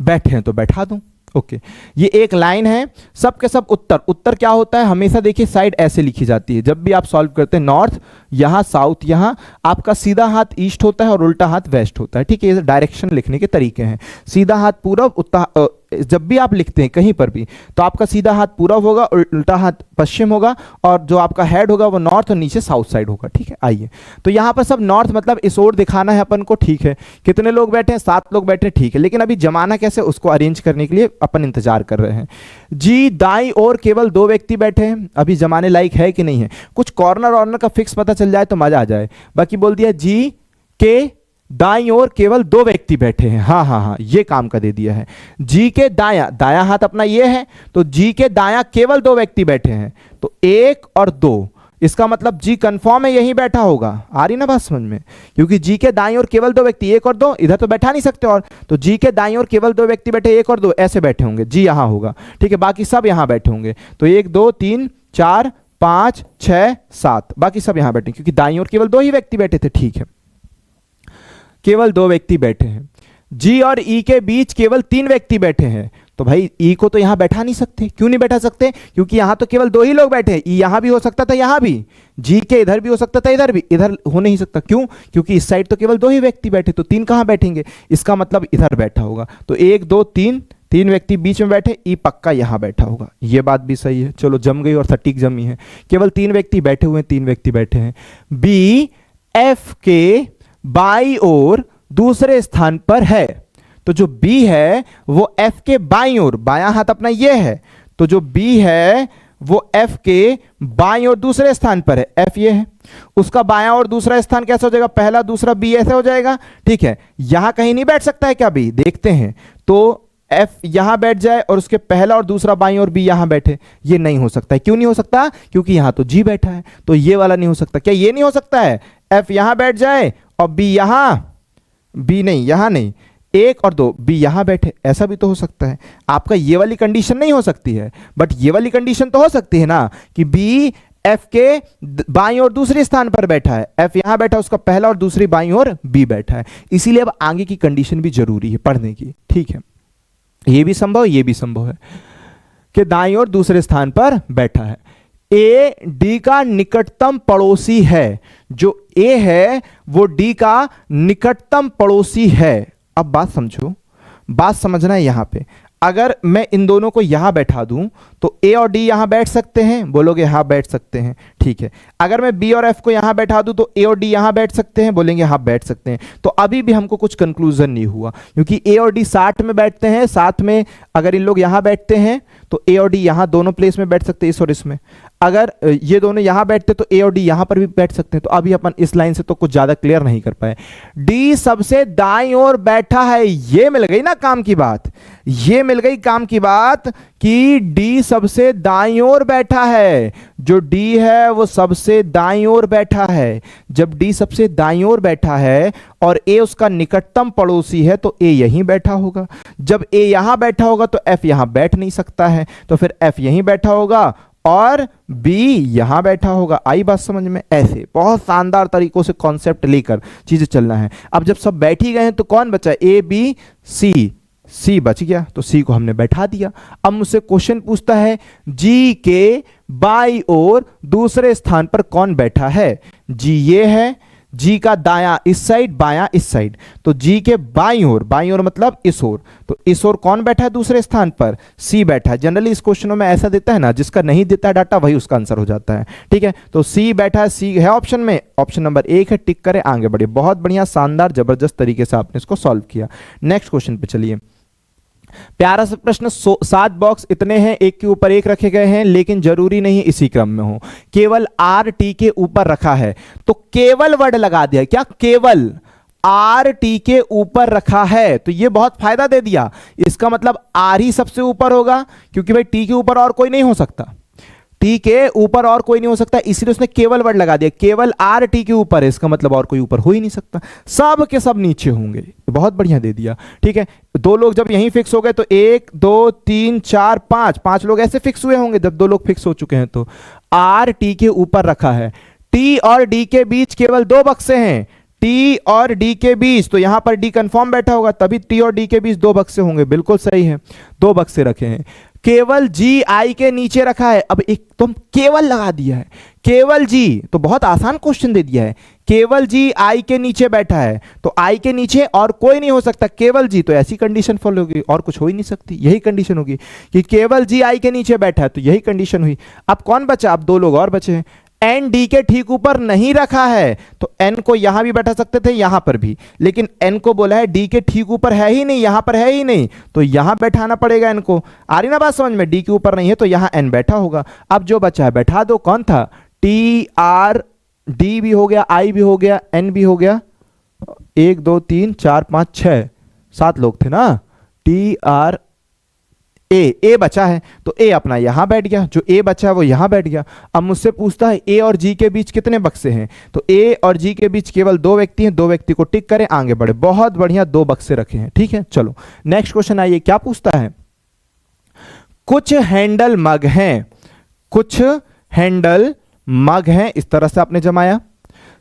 बैठे हैं तो बैठा दूं, ओके। ये एक लाइन है, सब के सब उत्तर क्या होता है, हमेशा देखिए साइड ऐसे लिखी जाती है जब भी आप सॉल्व करते हैं, नॉर्थ यहां, साउथ यहां, आपका सीधा हाथ ईस्ट होता है और उल्टा हाथ वेस्ट होता है। ठीक है, ये डायरेक्शन लिखने के तरीके हैं, सीधा हाथ पूरब, जब भी आप लिखते हैं कहीं पर भी तो आपका सीधा हाथ पूरब होगा और उल्टा हाथ पश्चिम होगा, और जो आपका हेड होगा वो नॉर्थ और नीचे साउथ साइड होगा। ठीक है, आइए, तो यहां पर सब नॉर्थ मतलब इस ओर दिखाना है अपन को। ठीक है, कितने लोग बैठे हैं, 7 लोग बैठे, ठीक है, लेकिन अभी जमाना कैसे उसको अरेंज करने के लिए अपन इंतजार कर रहे हैं। जी दाई और केवल 2 व्यक्ति बैठे हैं, अभी जमाने लायक है कि नहीं है, कुछ कॉर्नर ऑर्नर का फिक्स पता चल जाए तो मजा आ जाए। बाकी बोल दिया जी के दाईं ओर केवल 2 व्यक्ति बैठे हैं, हाँ हाँ हाँ, ये काम का दे दिया है। जी के दायां, दायां हाथ अपना ये है, तो जी के दायां केवल 2 व्यक्ति बैठे हैं, तो 1 और 2, इसका मतलब जी कंफर्म है यहीं बैठा होगा। आ रही ना बात समझ में, क्योंकि जी के दाईं ओर केवल 2 व्यक्ति, 1 और 2 इधर तो बैठा नहीं सकते, और तो जी के दाईं ओर केवल 2 व्यक्ति बैठे, 1 और 2 ऐसे बैठे होंगे, जी यहां होगा। ठीक है, बाकी सब यहां बैठे होंगे, तो 1 2 3 4 5 6 7, बाकी सब यहां बैठे, क्योंकि दाईं ओर केवल 2 ही व्यक्ति बैठे थे। ठीक है, केवल 2 व्यक्ति बैठे हैं। जी और ई के बीच केवल 3 व्यक्ति बैठे हैं, तो भाई ई को तो यहां बैठा नहीं सकते। क्यों नहीं बैठा सकते, क्योंकि यहां तो केवल 2 ही लोग बैठे हैं, ई यहां भी हो सकता था, यहां भी, जी के इधर भी हो सकता था, इधर भी, इधर हो नहीं सकता। क्यों, क्योंकि इस साइड तो केवल 2 ही व्यक्ति बैठे, तो 3 कहां बैठेंगे, इसका मतलब इधर बैठा होगा। तो 1 2 3, 3 व्यक्ति बीच में बैठे, ई पक्का यहां बैठा होगा, ये बात भी सही है। चलो जम गई और सटीक जमी है, केवल 3 व्यक्ति बैठे हुए हैं, 3 व्यक्ति बैठे हैं। बी एफ के बाई ओर दूसरे स्थान पर है, तो जो B है वो F के बाईं ओर, बायां हाथ अपना ये है, तो जो B है वो F के बाईं ओर दूसरे स्थान पर है, F ये है, उसका बायां और दूसरा स्थान कैसा हो जाएगा, पहला दूसरा B ऐसे हो जाएगा। ठीक है, यहां कहीं नहीं बैठ सकता है क्या B, देखते हैं, तो एफ यहां बैठ जाए और उसके पहला और दूसरा बाईं और बी यहां बैठे, ये नहीं हो सकता है। क्यों नहीं हो सकता? क्योंकि यहां तो जी बैठा है, तो ये वाला नहीं हो सकता। क्या ये नहीं हो सकता है? एफ यहां बैठ जाए और बी यहां, बी नहीं यहां नहीं, 1 और 2 बी यहां बैठे, ऐसा भी तो हो सकता है। आपका ये वाली कंडीशन नहीं हो सकती है, बट ये वाली कंडीशन तो हो सकती है ना कि बी एफ के बाईं और दूसरे स्थान पर बैठा है, एफ यहां बैठा, उसका पहला और दूसरी बाईं और बी बैठा है। इसीलिए अब आगे की कंडीशन भी जरूरी है पढ़ने की, ठीक है। ये भी संभव, ये भी संभव है कि दाईं और दूसरे स्थान पर बैठा है। ए डी का निकटतम पड़ोसी है, जो ए है वो डी का निकटतम पड़ोसी है। अब बात समझो, बात समझना है यहां पे। अगर मैं इन दोनों को यहां बैठा दूं तो ए और डी यहां बैठ सकते हैं, बोलोगे हाँ बैठ सकते हैं, ठीक है। अगर मैं बी और एफ को यहां बैठा दूं तो ए और डी यहां बैठ सकते हैं, बोलेंगे हाँ बैठ सकते हैं। तो अभी भी हमको कुछ कंक्लूजन नहीं हुआ, क्योंकि ए और डी साथ में बैठते हैं, साथ में अगर इन लोग यहां बैठते हैं तो ए और डी यहां दोनों प्लेस में बैठ सकते हैं, इस और इसमें। अगर ये दोनों यहां बैठते तो ए और डी यहां पर भी बैठ सकते हैं। तो अभी अपन इस लाइन से तो कुछ ज्यादा क्लियर नहीं कर पाए। डी सबसे दाईं ओर बैठा है, ये मिल गई ना काम की बात, ये मिल गई काम की बात कि डी सबसे दाईं ओर बैठा है। जो डी है वो सबसे दाईं ओर बैठा है। जब डी सबसे दाईं ओर बैठा है और ए उसका निकटतम पड़ोसी है तो ए यहीं बैठा होगा। जब ए यहां बैठा होगा तो एफ यहां बैठ नहीं सकता है, तो फिर एफ यहीं बैठा होगा और बी यहां बैठा होगा। आई बात समझ में? ऐसे बहुत शानदार तरीकों से कॉन्सेप्ट लेकर चीजें चलना है। अब जब सब बैठ ही गए हैं तो कौन बचा? ए बी सी, सी बच गया, तो सी को हमने बैठा दिया। अब मुझसे क्वेश्चन पूछता है जी के बाईं ओर दूसरे स्थान पर कौन बैठा है? जी ये है, जी का दायां इस साइड, बायां इस साइड, तो जी के बाईं ओर मतलब इस ओर, तो इस ओर कौन बैठा है दूसरे स्थान पर? सी बैठा है। जनरली इस क्वेश्चनों में ऐसा देता है ना, जिसका नहीं देता है डाटा वही उसका आंसर हो जाता है, ठीक है। तो सी बैठा है, सी है ऑप्शन में, ऑप्शन नंबर 1 है, टिक करें, आगे बढ़े। बहुत बढ़िया, शानदार, जबरदस्त तरीके से आपने इसको सॉल्व किया। नेक्स्ट क्वेश्चन पे चलिए। प्यारा सा प्रश्न, 7 बॉक्स इतने हैं, एक के ऊपर एक रखे गए हैं, लेकिन जरूरी नहीं इसी क्रम में हो, केवल आर टी के ऊपर रखा है। तो केवल वर्ड लगा दिया, क्या? केवल आर टी के ऊपर रखा है, तो ये बहुत फायदा दे दिया। इसका मतलब आर ही सबसे ऊपर होगा, क्योंकि भाई टी के ऊपर और कोई नहीं हो सकता, टी के ऊपर और कोई नहीं हो सकता, इसलिए उसने केवल वर्ड लगा दिया। केवल आर टी के ऊपर है, इसका मतलब और कोई ऊपर हो ही नहीं सकता, सब के सब नीचे होंगे। बहुत बढ़िया दे दिया, ठीक है। 2 लोग जब यहीं फिक्स हो गए तो 1 2 3 4 5 लोग ऐसे फिक्स हुए होंगे। जब 2 लोग फिक्स हो चुके हैं तो आर टी के ऊपर रखा है। टी और डी के बीच केवल 2 बक्से हैं, टी और डी के बीच, तो यहां पर डी कंफर्म बैठा होगा, तभी टी और डी के बीच 2 बक्से होंगे। बिल्कुल सही है, 2 बक्से रखे हैं। केवल जी आई के नीचे रखा है। अब एक तुम केवल लगा दिया है, केवल जी, तो बहुत आसान क्वेश्चन दे दिया है। केवल जी आई के नीचे बैठा है, तो आई के नीचे और कोई नहीं हो सकता, केवल जी, तो ऐसी कंडीशन फॉलो होगी, और कुछ हो ही नहीं सकती। यही कंडीशन होगी कि केवल जी आई के नीचे बैठा है, तो यही कंडीशन हुई। अब कौन बचा? अब 2 लोग और बचे हैं। एन डी के ठीक ऊपर नहीं रखा है, तो एन को यहां भी बैठा सकते थे, यहां पर भी, लेकिन एन को बोला है डी के ठीक ऊपर है ही नहीं, यहां पर है ही नहीं, तो यहां बैठाना पड़ेगा एन को। आ रही ना बात समझ में? डी के ऊपर नहीं है तो यहां एन बैठा होगा। अब जो बचा है बैठा दो। कौन था? टी आर डी भी हो गया, आई भी हो गया, एन भी हो गया। 1 2 3 4 5 6 7 लोग थे ना। टी आर ए बचा है, तो ए अपना यहां बैठ गया, जो ए बचा है वो यहां बैठ गया। अब मुझसे पूछता है ए और जी के बीच कितने बक्से हैं? तो ए और जी के बीच केवल 2 व्यक्ति हैं, 2 व्यक्ति को टिक करें, आगे बढ़े। बहुत बढ़िया, 2 बक्से रखे हैं, ठीक है। चलो नेक्स्ट क्वेश्चन आइए, क्या पूछता है? कुछ हैंडल मग हैं, कुछ हैंडल मग हैं, इस तरह से आपने जमाया।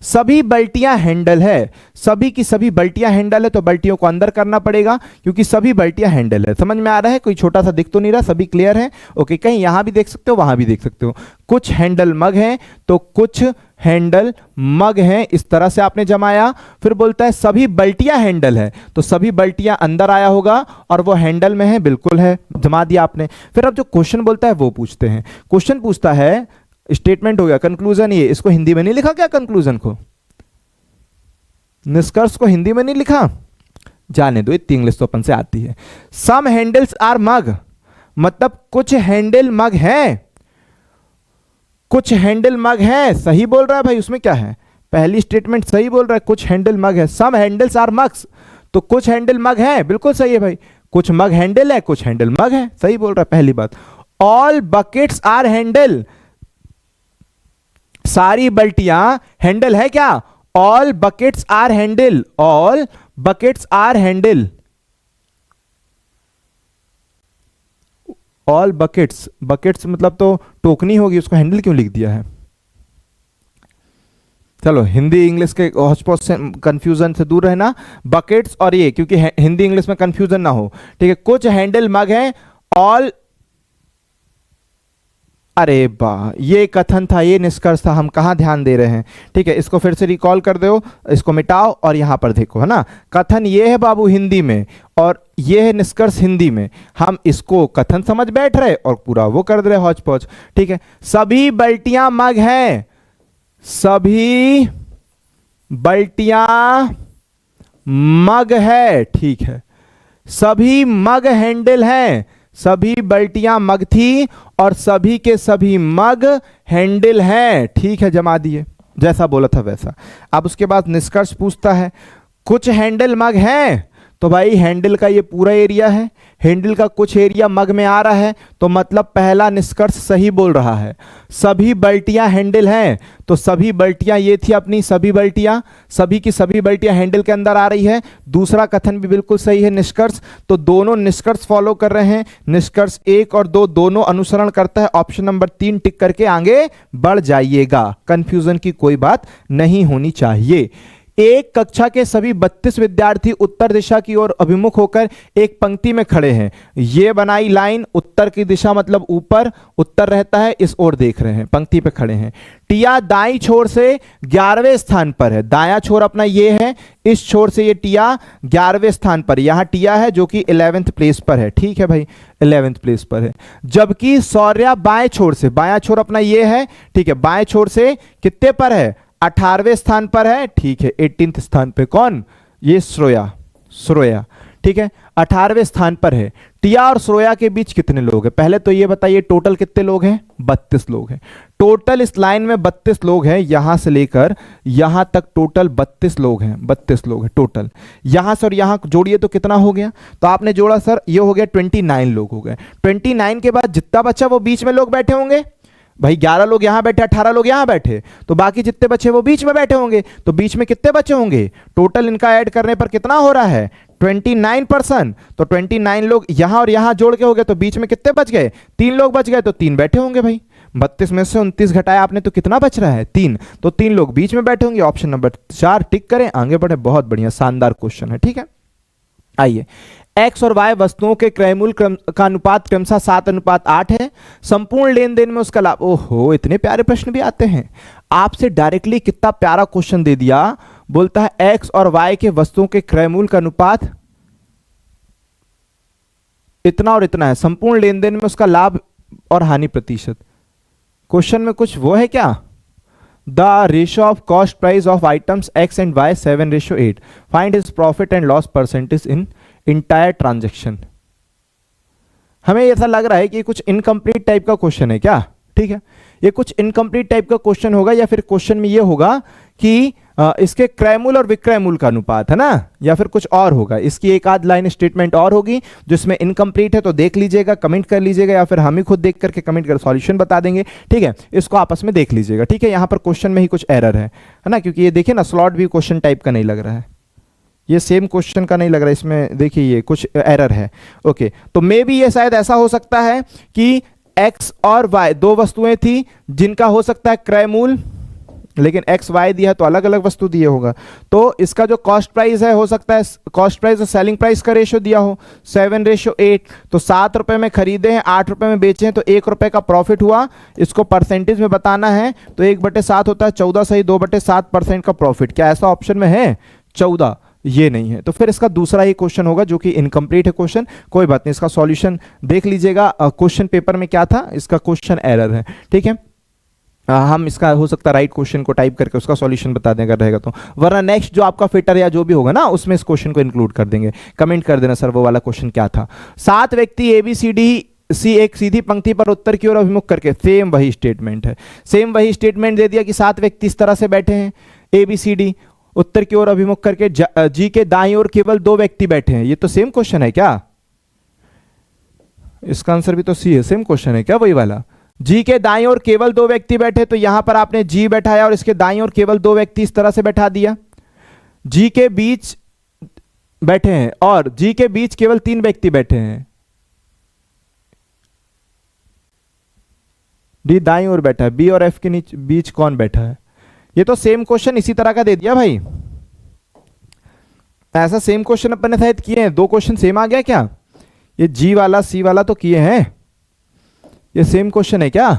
सभी बल्टियां हैंडल है, सभी की सभी बल्टियां हैंडल है, तो बल्टियों को अंदर करना पड़ेगा, क्योंकि सभी बल्टियां हैंडल है। समझ में आ रहा है? कोई छोटा सा दिख तो नहीं रहा, सभी क्लियर है? ओके, कहीं यहां भी देख सकते हो, वहां भी देख सकते हो। कुछ हैंडल मग हैं, तो कुछ हैंडल मग हैं, इस तरह से आपने जमाया। फिर बोलता है सभी बल्टियां हैंडल है, तो सभी बल्टियां अंदर आया होगा और वो हैंडल में है, बिल्कुल है, जमा दिया आपने। फिर अब जो क्वेश्चन बोलता है वो पूछते हैं। क्वेश्चन पूछता है, स्टेटमेंट हो गया, कंक्लूजन ये, इसको हिंदी में नहीं लिखा क्या? कंक्लूजन को, निष्कर्ष को हिंदी में नहीं लिखा? जाने दो, इतनी इंग्लिश तो अपन से आती है। सम हैंडल्स आर मग, मतलब कुछ हैंडल मग हैं, कुछ हैंडल मग हैं। सही बोल रहा है भाई, उसमें क्या है? पहली स्टेटमेंट सही बोल रहा है, कुछ हैंडल मग है। सम हैंडल्स आर मग्स, तो कुछ हैंडल मग हैं, बिल्कुल सही है भाई। कुछ मग हैंडल है, कुछ हैंडल मग है। सही बोल रहा है पहली बात। ऑल बकेट्स आर हैंडल, सारी बाल्टियां हैंडल है क्या? All buckets are handle, all buckets are handle, all buckets, buckets मतलब तो टोकनी होगी, उसको हैंडल क्यों लिख दिया है? चलो हिंदी इंग्लिश के हॉचपॉच से कंफ्यूजन से दूर रहना, बकेट्स और ये, क्योंकि हिंदी इंग्लिश में कंफ्यूजन ना हो, ठीक है। कुछ हैंडल मग है, ऑल, अरे वाह, ये कथन था, ये निष्कर्ष था, हम कहां ध्यान दे रहे हैं, ठीक है। इसको फिर से रिकॉल कर दो, इसको मिटाओ और यहां पर देखो, है ना। कथन ये है बाबू हिंदी में, और ये है निष्कर्ष हिंदी में। हम इसको कथन समझ बैठ रहे और पूरा वो कर दे रहे हौच पौच, ठीक है। सभी बाल्टियां मग हैं, सभी बाल्टियां मग है, ठीक है। सभी मग हैंडल हैं, सभी बाल्टियां मग थी और सभी के सभी मग हैंडल हैं, ठीक है। जमा दिए, जैसा बोला था वैसा। अब उसके बाद निष्कर्ष पूछता है कुछ हैंडल मग हैं, तो भाई हैंडल का ये पूरा एरिया है, हैंडल का कुछ एरिया मग में आ रहा है, तो मतलब पहला निष्कर्ष सही बोल रहा है। सभी बाल्टियां हैंडल हैं, तो सभी बाल्टियां ये थी अपनी सभी बाल्टियां, सभी की सभी बाल्टियां हैंडल के अंदर आ रही है। दूसरा कथन भी बिल्कुल सही है, निष्कर्ष, तो दोनों निष्कर्ष फॉलो कर रहे हैं। निष्कर्ष 1 और 2 दोनों अनुसरण करता है। ऑप्शन नंबर 3 टिक करके आगे बढ़ जाइएगा, कंफ्यूजन की कोई बात नहीं होनी चाहिए। एक कक्षा के सभी 32 विद्यार्थी उत्तर दिशा की ओर अभिमुख होकर एक पंक्ति में खड़े हैं। ये बनाई लाइन, उत्तर की दिशा मतलब ऊपर, उत्तर रहता है, इस ओर देख रहे हैं, पंक्ति पे खड़े हैं। टिया दाईं छोर से 11वें स्थान पर है, दायां छोर अपना ये है, इस छोर से ये टिया 11वें स्थान पर, यहां टिया है जो कि 11th प्लेस पर है, ठीक है भाई, 11th प्लेस पर है। जबकि सौर्या बाएं छोर से, बायां छोर अपना ये है, ठीक है, बाएं छोर से कितने पर है? 18वें स्थान पर है, ठीक है। 18th स्थान पे कौन? ये श्रोया, श्रोया, ठीक है, 18वें स्थान पर है। टिया और श्रोया के बीच कितने लोग हैं? पहले तो ये बताइए टोटल कितने लोग हैं? 32 लोग हैं टोटल, इस लाइन में 32 लोग हैं, यहां से लेकर यहां तक टोटल 32 लोग हैं, 32 लोग हैं टोटल। यहां से और यहां जोड़िए तो कितना हो गया? तो आपने जोड़ा सर, ये हो गया 29 लोग हो गए। 29 के बाद जितना बच्चा वो बीच में लोग बैठे होंगे, भाई 11 लोग यहां बैठे, 18 लोग यहां बैठे, तो बाकी जितने बच्चे वो बीच में बैठे होंगे, तो बीच में कितने बच्चे होंगे? टोटल इनका ऐड करने पर कितना हो रहा है? 29%। तो 29 लोग यहां और यहां जोड़ के हो गए, तो बीच में कितने बच गए? 3 लोग बच गए, तो 3 बैठे होंगे भाई। 32 में से 29 घटाया आपने तो कितना बच रहा है? 3, तो 3 लोग बीच में बैठे होंगे। ऑप्शन नंबर 4 टिक करें, आगे बढ़े। बहुत बढ़िया, शानदार क्वेश्चन है, ठीक है। आइए, एक्स और वाई वस्तुओं के क्रयमूल्य का अनुपात क्रमशः 7:8 है। संपूर्ण लेन देन में उसका लाभ, ओहो इतने प्यारे प्रश्न भी आते हैं आपसे डायरेक्टली, कितना प्यारा क्वेश्चन दे दिया। बोलता है एक्स और वाई के वस्तुओं के क्रयमूल्य का अनुपात इतना और इतना है, संपूर्ण लेन देन में उसका लाभ और हानि प्रतिशत। क्वेश्चन में कुछ वो है क्या? The ratio of cost price of items X and Y 7:8, find his profit and loss percentage in entire transaction. हमें ऐसा लग रहा है कि कुछ इनकम्प्लीट टाइप का क्वेश्चन है क्या, ठीक है, ये कुछ इनकम्प्लीट टाइप का क्वेश्चन होगा, या फिर क्वेश्चन में ये होगा कि इसके क्रयमूल्य और विक्रयमूल्य का अनुपात है ना, या फिर कुछ और होगा। इसकी एक आध लाइन स्टेटमेंट और होगी जिसमें इनकम्प्लीट है, तो देख लीजिएगा, कमेंट कर लीजिएगा, या फिर हम ही खुद देख करके कमेंट कर सॉल्यूशन बता देंगे, ठीक है। इसको आपस में देख लीजिएगा, ठीक है। यहां पर क्वेश्चन में ही कुछ एरर है ना, क्योंकि ये देखिए ना, स्लॉट भी क्वेश्चन टाइप का नहीं लग रहा है, ये सेम क्वेश्चन का नहीं लग रहा है, इसमें देखिए ये कुछ एरर है। ओके, तो मे भी ये शायद ऐसा हो सकता है कि एक्स और वाई दो वस्तुएं थी जिनका हो सकता है क्रयमूल्य, लेकिन एक्स वाई दिया है तो अलग अलग वस्तु दिए होगा, तो इसका जो कॉस्ट प्राइस है हो सकता है कॉस्ट प्राइस और सेलिंग प्राइस का रेशियो दिया हो 7:8, तो 7 रुपए में खरीदे हैं, 8 रुपए में बेचे हैं, तो 1 रुपए का प्रॉफिट हुआ। इसको परसेंटेज में बताना है तो 1/7 होता है 14 सही 2/7% का प्रॉफिट। क्या ऐसा ऑप्शन में है? 14 ये नहीं है, तो फिर इसका दूसरा ही क्वेश्चन होगा जो कि इनकम्प्लीट है क्वेश्चन। कोई बात नहीं, इसका सॉल्यूशन देख लीजिएगा, क्वेश्चन पेपर में क्या था, इसका क्वेश्चन एरर है, ठीक है। हम इसका हो सकता है राइट क्वेश्चन को टाइप करके उसका सॉल्यूशन बता दें अगर रहेगा तो, वरना नेक्स्ट जो आपका फिटर या जो भी होगा ना उसमें इस क्वेश्चन को इंक्लूड कर देंगे। कमेंट कर देना सर वो वाला क्वेश्चन क्या था। 7 व्यक्ति ABCD एक सीधी पंक्ति पर उत्तर की ओर अभिमुख करके, सेम वही स्टेटमेंट है, सेम वही स्टेटमेंट दे दिया कि 7 व्यक्ति इस तरह से बैठे हैं ABCD उत्तर की ओर अभिमुख करके, जी के दाईं ओर केवल 2 व्यक्ति बैठे हैं। ये तो सेम क्वेश्चन है क्या? इसका आंसर भी तो सी है, सेम क्वेश्चन है क्या वही वाला। जी के दाईं ओर केवल 2 व्यक्ति बैठे, तो यहां पर आपने जी बैठाया और इसके दाईं ओर केवल 2 व्यक्ति इस तरह से बैठा दिया। जी के बीच बैठे हैं और जी के बीच केवल 3 व्यक्ति बैठे हैं, डी दाईं ओर बैठा है, बी और एफ के बीच कौन बैठा है। ये तो सेम क्वेश्चन इसी तरह का दे दिया भाई, ऐसा सेम क्वेश्चन अपन ने शायद किए हैं, 2 क्वेश्चन सेम आ गया क्या। ये जी वाला सी वाला तो किए हैं, ये सेम क्वेश्चन है क्या।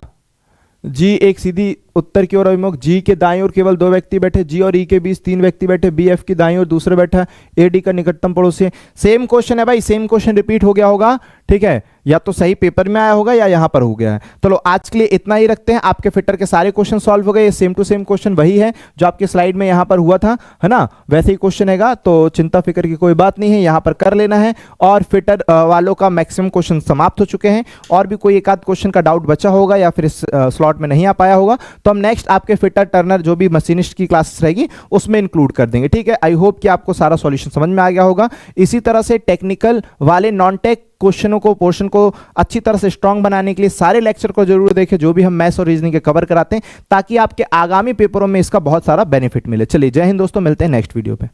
जी एक सीधी उत्तर की ओर अभिमुख, जी के दाईं ओर केवल 2 व्यक्ति बैठे, जी और ई के बीच 3 व्यक्ति बैठे, बी एफ की दाईं ओर दूसरे बैठा, ए डी का निकटतम पड़ोसी है। सेम क्वेश्चन है भाई, सेम क्वेश्चन रिपीट हो गया होगा, ठीक है, या तो सही पेपर में आया होगा या यहां पर हो गया है। चलो आज के लिए इतना ही रखते हैं, आपके फिटर के सारे क्वेश्चन सॉल्व हो गए। ये सेम टू सेम क्वेश्चन वही है जो आपके स्लाइड में यहां पर हुआ था, है ना, वैसे ही क्वेश्चन हैगा, तो चिंता फिक्र की कोई बात नहीं है, यहां पर कर लेना है। और फिटर वालों का मैक्सिमम क्वेश्चन समाप्त हो चुके हैं, और भी कोई एक आध क्वेश्चन का डाउट बचा होगा या फिर इस स्लॉट में नहीं आ पाया होगा, तो हम नेक्स्ट आपके फिटर टर्नर जो भी मशीनिस्ट की क्लासेस रहेगी उसमें इंक्लूड कर देंगे, ठीक है। आई होप कि आपको सारा सॉल्यूशन समझ में आ गया होगा। इसी तरह से टेक्निकल वाले नॉन टेक क्वेश्चनों को, पोर्शन को अच्छी तरह से स्ट्रांग बनाने के लिए सारे लेक्चर को जरूर देखें जो भी हम मैथ्स और रीजनिंग के कवर कराते हैं, ताकि आपके आगामी पेपरों में इसका बहुत सारा बेनिफिट मिले। चलिए जय हिंद दोस्तों, मिलते हैं नेक्स्ट वीडियो पे।